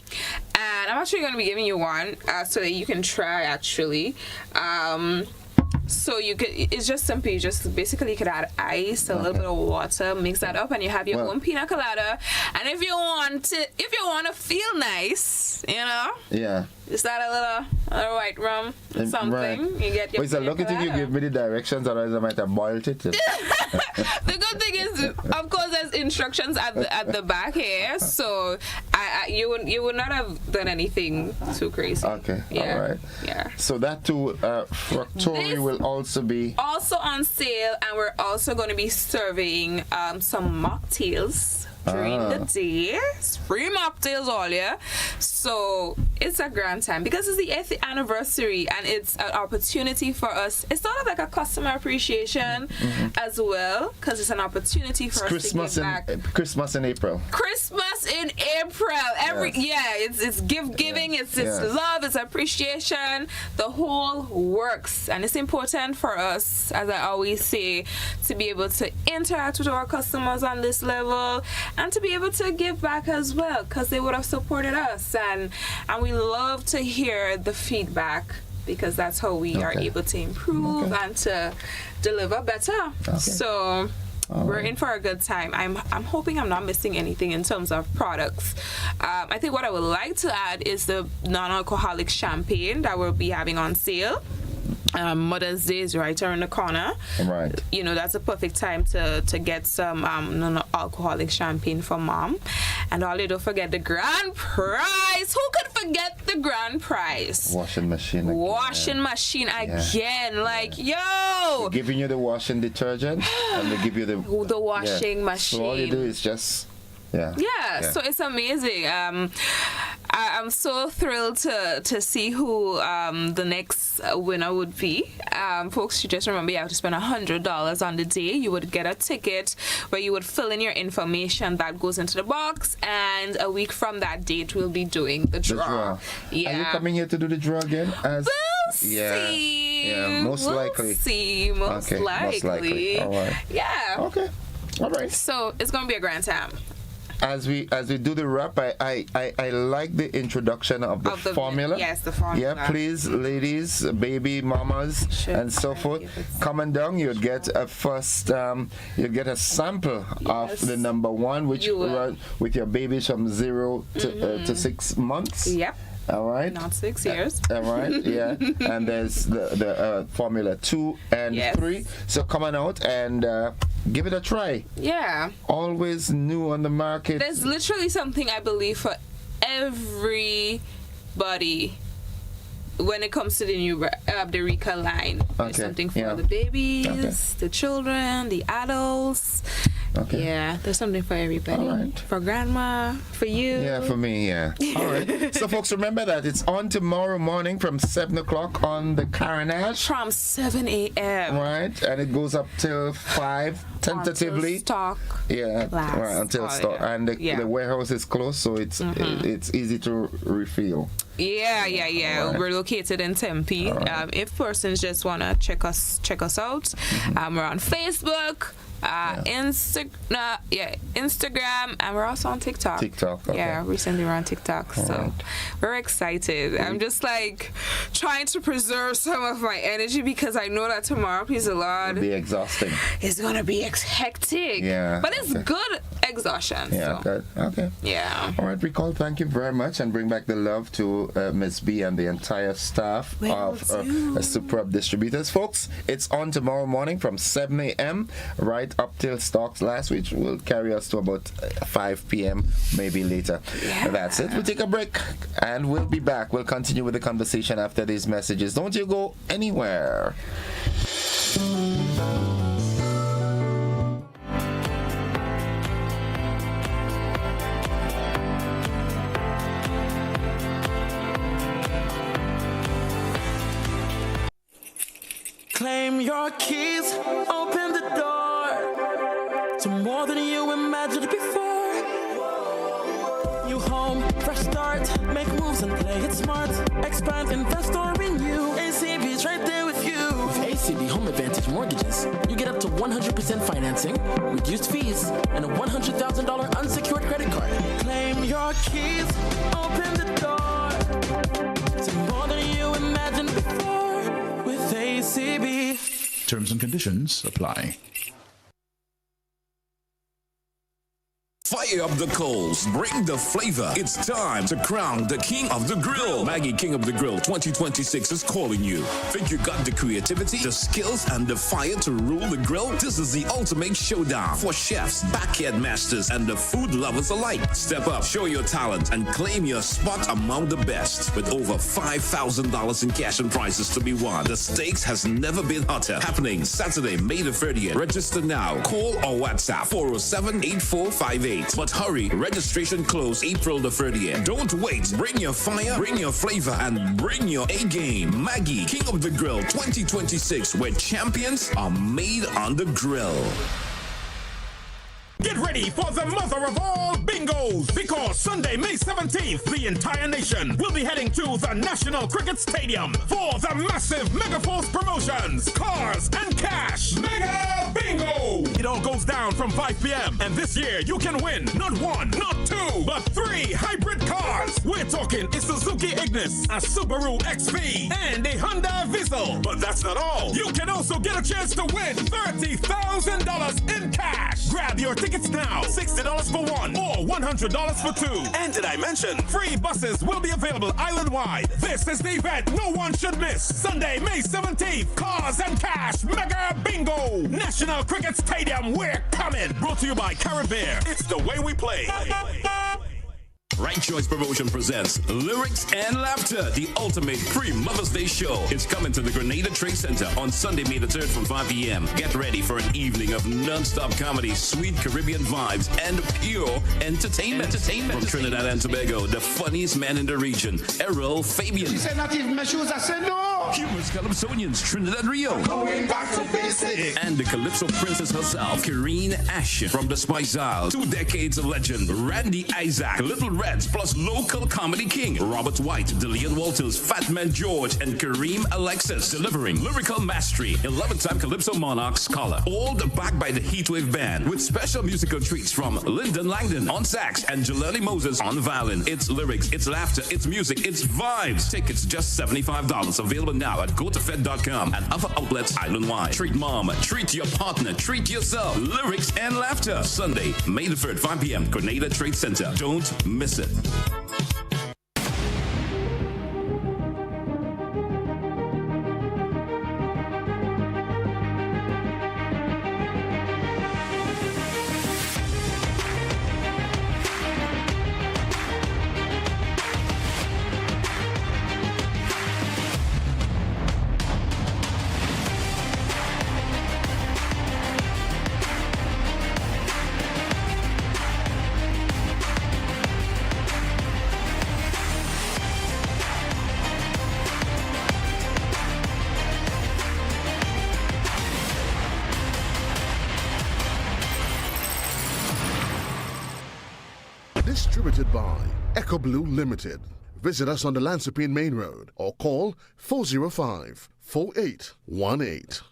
and I'm actually going to be giving you one so that you can try actually. So it's just simple. You just basically you could add ice, a little bit of water, mix that up, and you have your own pina colada. And if you want to feel nice, just add a little white rum or something. Right. You get your. But look at if you give me the directions, otherwise I might have boiled it. The good thing is, of course, there's instructions at the back here, so you would not have done anything too crazy. Okay. Yeah. All right. Yeah. So that too, fructory will also be on sale, and we're also going to be serving some mocktails during the day. Free mocktails all year. So So it's a grand time because it's the 8th anniversary and it's an opportunity for us. It's sort of like a customer appreciation as well, because it's an opportunity for us to give back. Christmas in April. Christmas in April. It's giving, it's love, it's appreciation. The whole works, and it's important for us, as I always say, to be able to interact with our customers on this level and to be able to give back as well, because they would have supported us, and we love to hear the feedback, because that's how we are able to improve and to deliver better. So we're in for a good time. I'm hoping I'm not missing anything in terms of products. I think what I would like to add is the non-alcoholic champagne that we'll be having on sale. Mother's Day is right around the corner. Right. You know, that's a perfect time to get some non-alcoholic champagne for mom. And don't forget the grand prize. Who could forget the grand prize? Washing machine again. Like, yo! They're giving you the washing detergent and they give you the washing machine. So all you do is just so it's amazing. I'm so thrilled to see who the next winner would be. Folks, you just remember you have to spend $100 on the day. You would get a ticket where you would fill in your information that goes into the box, and a week from that date we'll be doing the draw. Yeah. Are you coming here to do the draw again? We'll see. Yeah, most likely. Most likely. All right. Yeah. Okay. All right. So it's gonna be a grand time. As we do the wrap, I like the introduction of the formula. Yes, the formula. Yeah, please, ladies, baby mamas, and so forth, coming down, you'd get a you'd get a sample of the number one, which run with your babies from 0 to 6 months. Yep. All right. Not 6 years. All right. Yeah. And there's the Formula 2 and 3. So come on out and give it a try. Yeah. Always new on the market. There's literally something, I believe, for everybody when it comes to the new the Rika line. There's something for the babies, the children, the adults. Okay. Yeah, there's something for everybody. All right. For grandma, for you. Yeah, for me, yeah. All right. So, folks, remember that it's on tomorrow morning from 7 o'clock on the Carnage. From 7 a.m. Right. And it goes up till 5, tentatively. Until stock. Yeah. Right, until stock. And the warehouse is closed, so it's easy to refill. Yeah. Right. We're located in Tempe. Right. If persons just want to check us out, we're on Facebook. Instagram, and we're also on TikTok. Yeah, recently we're on TikTok. So we're excited. I'm just like trying to preserve some of my energy because I know that tomorrow, please the Lord, it'll be exhausting. It's gonna be hectic. Yeah. But it's good exhaustion. Yeah, good. Okay. Yeah. All right, Recall, thank you very much, and bring back the love to Miss B and the entire staff of Superb Distributors. Folks, it's on tomorrow morning from 7 a.m. right up till stocks last, which will carry us to about 5 p.m. maybe later. That's it. We'll take a break and we'll be back. We'll continue with the conversation after these messages. Don't you go anywhere. Claim your keys, open the door to more than you imagined before. New home, fresh start, make moves and play it smart. Expand, invest or renew. ACB's right there with you. With ACB Home Advantage Mortgages, you get up to 100% financing, reduced fees, and a $100,000 unsecured credit card. Claim your keys, open the door to more than you imagined before with ACB. Terms and conditions apply. Fire up the coals, bring the flavor. It's time to crown the King of the Grill. Maggie King of the Grill 2026 is calling you. Think you got the creativity, the skills, and the fire to rule the grill? This is the ultimate showdown for chefs, backyard masters, and the food lovers alike. Step up, show your talent, and claim your spot among the best. With over $5,000 in cash and prizes to be won, the stakes has never been hotter. Happening Saturday, May the 30th. Register now. Call or WhatsApp 407-8458. But hurry, registration close April the 30th. Don't wait. Bring your fire, bring your flavor, and bring your A game. Maggie, King of the Grill 2026, where champions are made on the grill. Get ready for the mother of all bingos, because Sunday, May 17th, the entire nation will be heading to the National Cricket Stadium for the massive Mega Force promotions, Cars and Cash Mega Bingo. It all goes down from 5 p.m. and this year you can win not one, not two, but 3 hybrid cars. We're talking a Suzuki Ignis, a Subaru XV, and a Honda Vizzle. But that's not all. You can also get a chance to win $30,000 in cash. Grab your tickets now. $60 for one or $100 for two. And did I mention free buses will be available island-wide? This is the event no one should miss. Sunday, May 17th, Cars and Cash Mega Bingo. National Cricket Stadium, we're coming. Brought to you by Caribbean. It's the way we play. Right Choice Promotion presents Lyrics and Laughter, the ultimate pre-Mother's Day show. It's coming to the Grenada Trade Center on Sunday, May the 3rd from 5 p.m. Get ready for an evening of non-stop comedy, sweet Caribbean vibes, and pure entertainment. From Trinidad and Tobago, the funniest man in the region, Errol Fabian. She said not even my shoes, I said no. Humorous Calypsonians, Trinidad Rio. Going back to basics. And the Calypso princess herself, Kareen Ashton from the Spice Isle. 2 decades of legend, Randy Isaac, Little Reds, plus local comedy king, Robert White, Dillian Walters, Fat Man George, and Kareem Alexis, delivering lyrical mastery, 11-time Calypso Monarch scholar. All backed by the Heatwave Band, with special musical treats from Lyndon Langdon on sax and Jaleli Moses on violin. It's lyrics, it's laughter, it's music, it's vibes. Tickets just $75. Available now at gotofed.com and other outlets island-wide. Treat mom, treat your partner, treat yourself. Lyrics and laughter. Sunday, May the 3rd, 5 p.m. Grenada Trade Center. Don't miss it. Distributed by Echo Blue Limited. Visit us on the Lansopine Main Road or call 405-4818.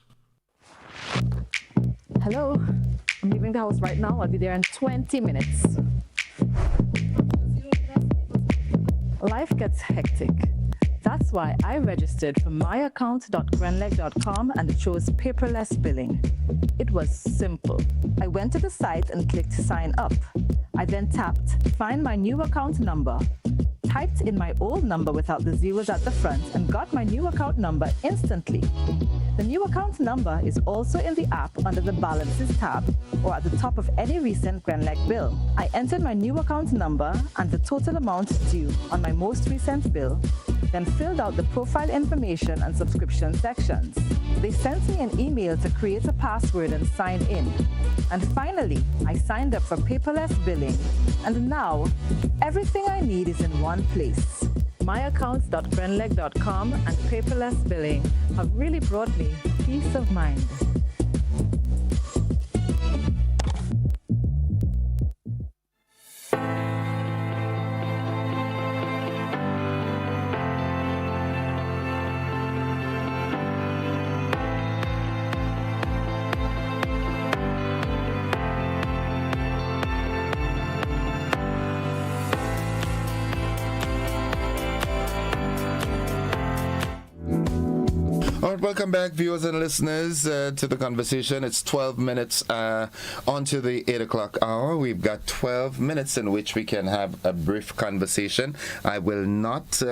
Hello, I'm leaving the house right now. I'll be there in 20 minutes. Life gets hectic. That's why I registered for myaccount.grenleg.com and chose paperless billing. It was simple. I went to the site and clicked sign up. I then tapped find my new account number, typed in my old number without the zeros at the front, and got my new account number instantly. The new account number is also in the app under the Balances tab or at the top of any recent Grenleg bill. I entered my new account number and the total amount due on my most recent bill, then filled out the profile information and subscription sections. They sent me an email to create a password and sign in. And finally, I signed up for paperless billing. And now, everything I need is in one place. Myaccounts.grenleg.com and paperless billing have really brought me peace of mind. Welcome back, viewers and listeners, to the conversation. It's 12 minutes onto the 8 o'clock hour. We've got 12 minutes in which we can have a brief conversation. I will not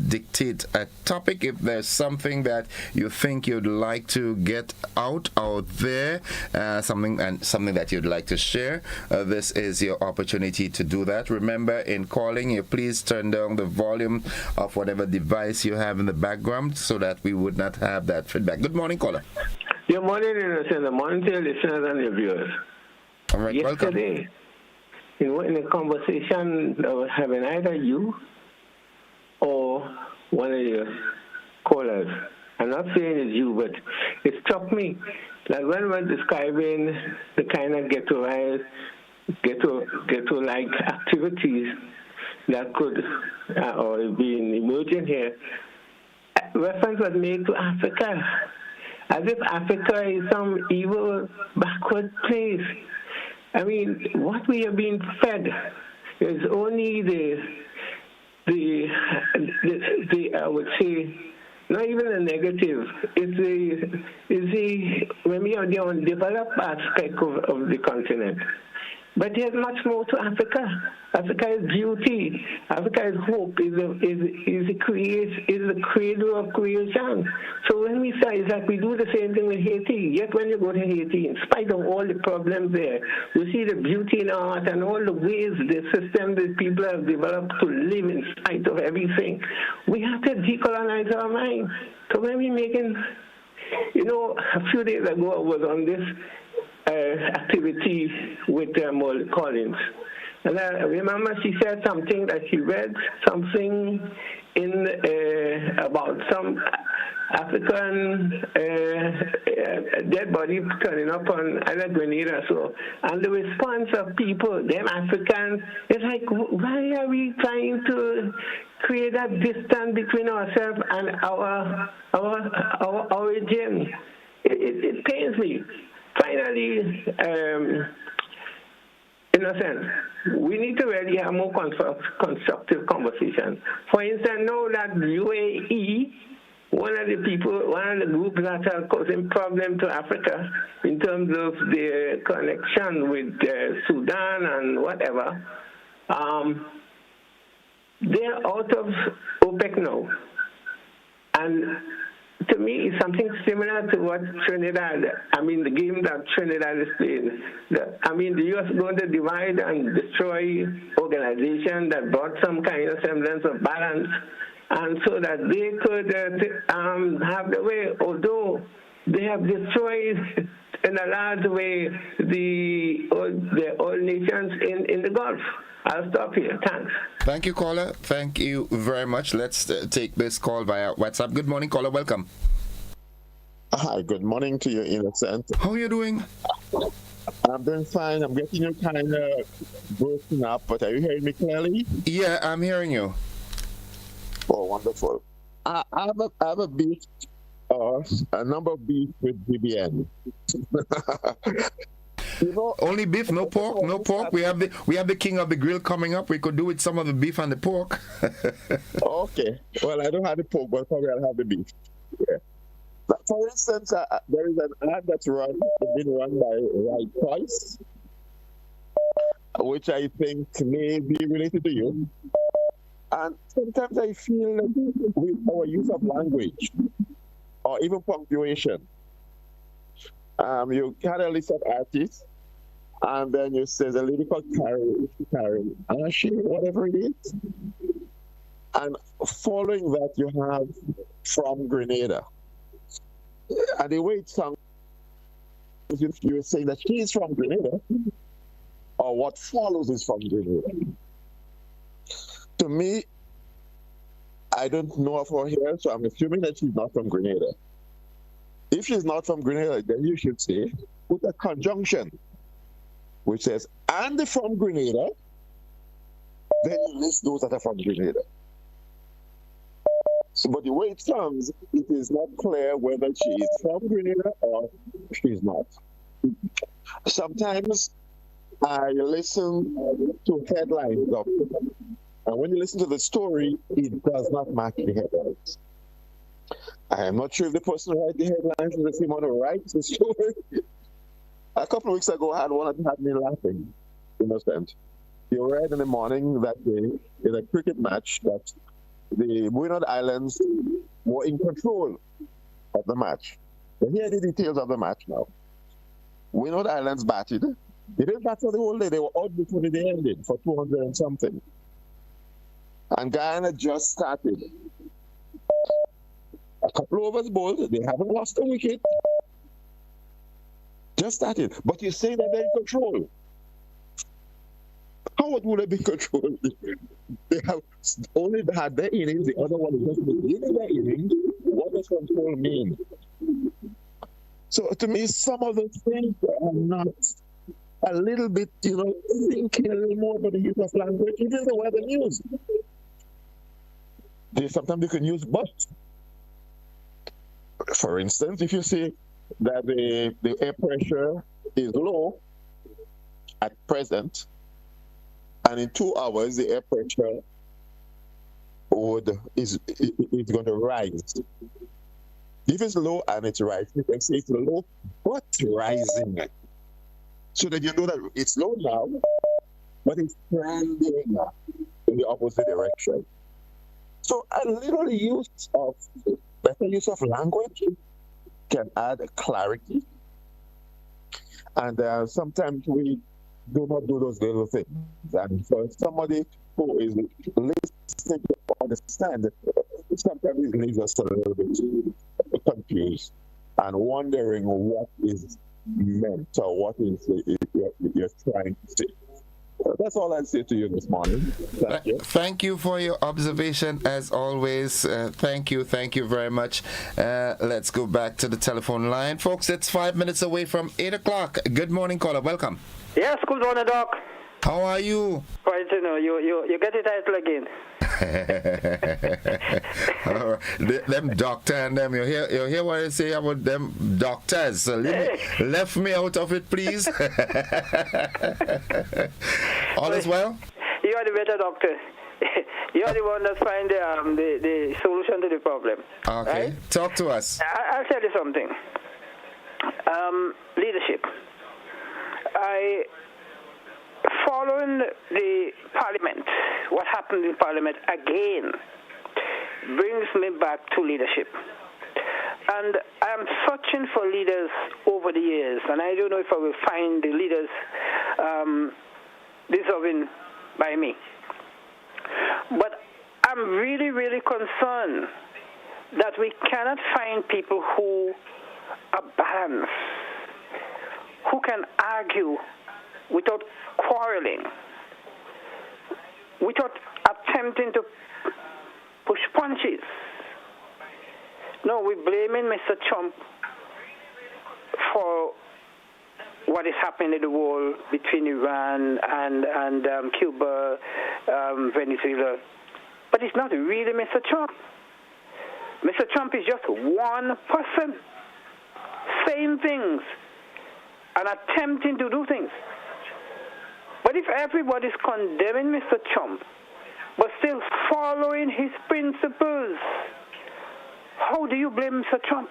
dictate a topic. If there's something that you think you'd like to get out there, something that you'd like to share, this is your opportunity to do that. Remember, in calling, you please turn down the volume of whatever device you have in the background so that we would not have that feedback. Good morning, caller. Good morning, innocent. Good morning to your listeners and your viewers. All right, welcome. in a conversation I was having, either you or one of your callers. I'm not saying it's you, but it struck me that when we're describing the kind of ghetto-like activities that could or be emerging here, reference was made to Africa, as if Africa is some evil, backward place. I mean, what we have been fed is only the I would say, not even a negative. Is the when we are the undeveloped aspect of the continent. But there's much more to Africa. Africa is beauty. Africa is hope. Is the cradle of creation. So when we say it's like we do the same thing with Haiti. Yet when you go to Haiti, in spite of all the problems there, you see the beauty in art and all the ways the system that people have developed to live in spite of everything. We have to decolonize our mind. So when we're making, a few days ago I was on this activity with Molly Collins. And I remember she said something that she read something in about some African dead body turning up on either Grenada. So, and the response of people, them Africans, is like, why are we trying to create that distance between ourselves and our origin? It pains me. Finally, in a sense, we need to really have more constructive conversation. For instance, know that UAE, one of the groups that are causing problem to Africa in terms of their connection with Sudan and whatever, they're out of OPEC now. And to me, it's something similar to what the game that Trinidad is playing. The U.S. is going to divide and destroy organizations that brought some kind of semblance of balance, and so that they could have the way, although they have destroyed in a large way the oil nations in the Gulf. I'll stop here. Thanks. Thank you, caller. Thank you very much. Let's take this call via WhatsApp. Good morning, caller. Welcome. Hi, good morning to you, Innocent. How are you doing? I'm doing fine. I'm getting you kind of broken up, but are you hearing me clearly? Yeah, I'm hearing you. Oh, wonderful. I have a beef, a number of beef with BBN. Only beef, no pork, no pork. We have the king of the grill coming up. We could do with some of the beef and the pork. Okay. Well, I don't have the pork, but probably I'll have the beef. Yeah. But for instance, there is an ad that's been run by Right Price, which I think may be related to you. And sometimes I feel with our use of language or even punctuation, you had a list of artists, and then you say a lady called Carrie, Ashley, whatever it is. And following that, you have From Grenada. And the way it sounds, you're saying that she is from Grenada, or what follows is from Grenada. To me, I don't know of her here, so I'm assuming that she's not from Grenada. If she's not from Grenada, then you should say, put a conjunction, which says, and from Grenada, then you list those that are from Grenada. So, but the way it sounds, it is not clear whether she is from Grenada or she's not. Sometimes I listen to headlines of it, and when you listen to the story, it does not match the headlines. I am not sure if the person who writes the headlines is the same one who writes the story. A couple of weeks ago, I had one that had me laughing, innocent. You read in the morning that in a cricket match that the Buenos Islands were in control of the match. So here are the details of the match now. Buenos Islands batted. They didn't bat for the whole day. They were out before the day ended for 200 and something. And Guyana just started. A couple of overs bowled. They haven't lost a wicket. Just started. But you say that they're in control. How would they be controlled? They have only had their innings, the other one is just beginning their innings. What does control mean? So to me, some of the things are not a little bit, thinking a little more about the use of language, even the weather news. Sometimes you can use but. For instance, if you see that the air pressure is low at present, and in 2 hours the air pressure is going to rise. If it's low and it's rising, you can say it's low but rising. So that you know that it's low now, but it's trending in the opposite direction. So a little better use of language can add clarity. And sometimes we do not do those little things. And for somebody who is listening to understand, sometimes it leaves us a little bit confused and wondering what is meant or what is you're trying to say. That's all I'd say to you this morning. Thank you. Thank you for your observation, as always. Thank you very much. Let's go back to the telephone line. Folks, it's 5 minutes away from 8 o'clock. Good morning, caller. Welcome. Yes, good morning, Doc. How are you? Right, you get the title again. All right. Them doctor and them, you hear what I say about them doctors. So left me out of it, please. All is well? You are the better doctor. You are the one that find the solution to the problem. Okay, right? Talk to us. I'll tell you something. Leadership. Following the parliament, what happened in parliament again brings me back to leadership. And I'm searching for leaders over the years, and I don't know if I will find the leaders deserving by me. But I'm really, really concerned that we cannot find people who are balanced, who can argue without quarreling, without attempting to push punches. No, we're blaming Mr. Trump for what is happening in the world between Iran and Cuba, Venezuela. But it's not really Mr. Trump. Mr. Trump is just one person saying things and attempting to do things. But if everybody's condemning Mr. Trump, but still following his principles, how do you blame Mr. Trump?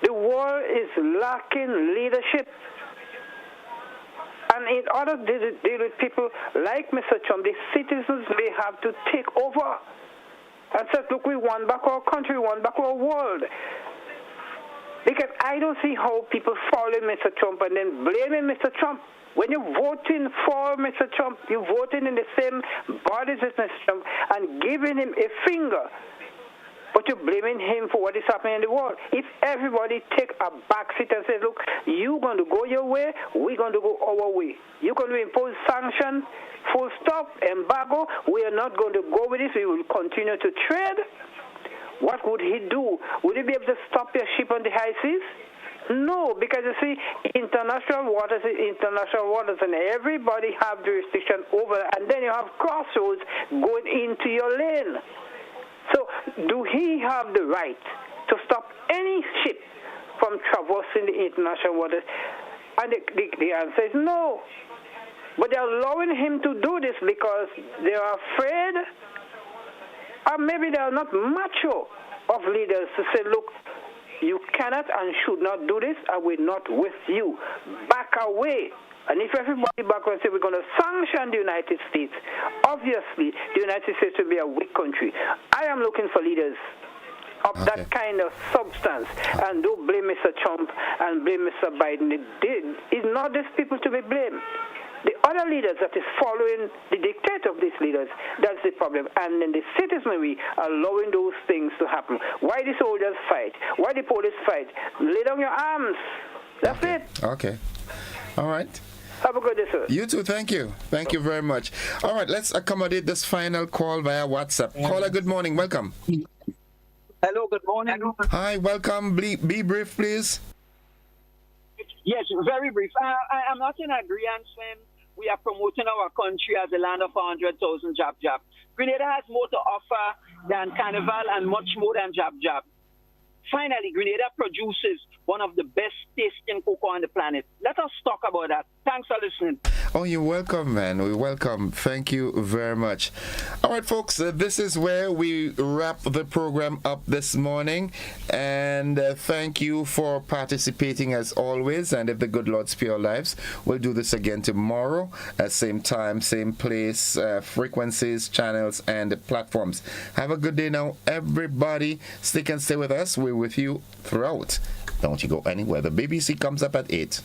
The world is lacking leadership. And in order to deal with people like Mr. Trump, the citizens may have to take over and say, look, we want back our country, we want back our world. Because I don't see how people follow Mr. Trump and then blaming Mr. Trump. When you're voting for Mr. Trump, you're voting in the same body as Mr. Trump and giving him a finger. But you're blaming him for what is happening in the world. If everybody take a backseat and say, look, you're going to go your way, we're going to go our way. You're going to impose sanctions, full stop, embargo. We are not going to go with this. We will continue to trade. What would he do? Would he be able to stop your ship on the high seas? No, because you see, international waters is international waters, and everybody have jurisdiction over it. And then you have crossroads going into your lane. So do he have the right to stop any ship from traversing the international waters? And the answer is no. But they're allowing him to do this because they are afraid, or maybe they are not macho of leaders to say, look, you cannot and should not do this, and we're not with you. Back away. And if everybody back and say we're going to sanction the United States, obviously the United States will be a weak country. I am looking for leaders of that kind of substance. And don't blame Mr. Trump and blame Mr. Biden. It's not these people to be blamed. The other leaders that is following the dictate of these leaders, that's the problem. And then the citizenry allowing those things to happen. Why the soldiers fight? Why the police fight? Lay down your arms. That's it. Okay. All right. Have a good day, sir. You too, thank you. Thank you very much. All right, let's accommodate this final call via WhatsApp. Caller, good morning. Welcome. Hello, good morning. Hi, welcome. Be brief, please. Yes, very brief. I'm not in agreement when we are promoting our country as a land of 100,000 jab. Grenada has more to offer than Carnival and much more than jab. Finally, Grenada produces one of the best tasting cocoa on the planet. Let us talk about that. Thanks for listening. Oh, you're welcome, man. We're welcome. Thank you very much. All right, folks, this is where we wrap the program up this morning. And thank you for participating as always. And if the good Lord spare your lives, we'll do this again tomorrow at same time, same place, frequencies, channels, and platforms. Have a good day now, everybody. Stick and stay with us. We're with you throughout. Don't you go anywhere. The BBC comes up at 8.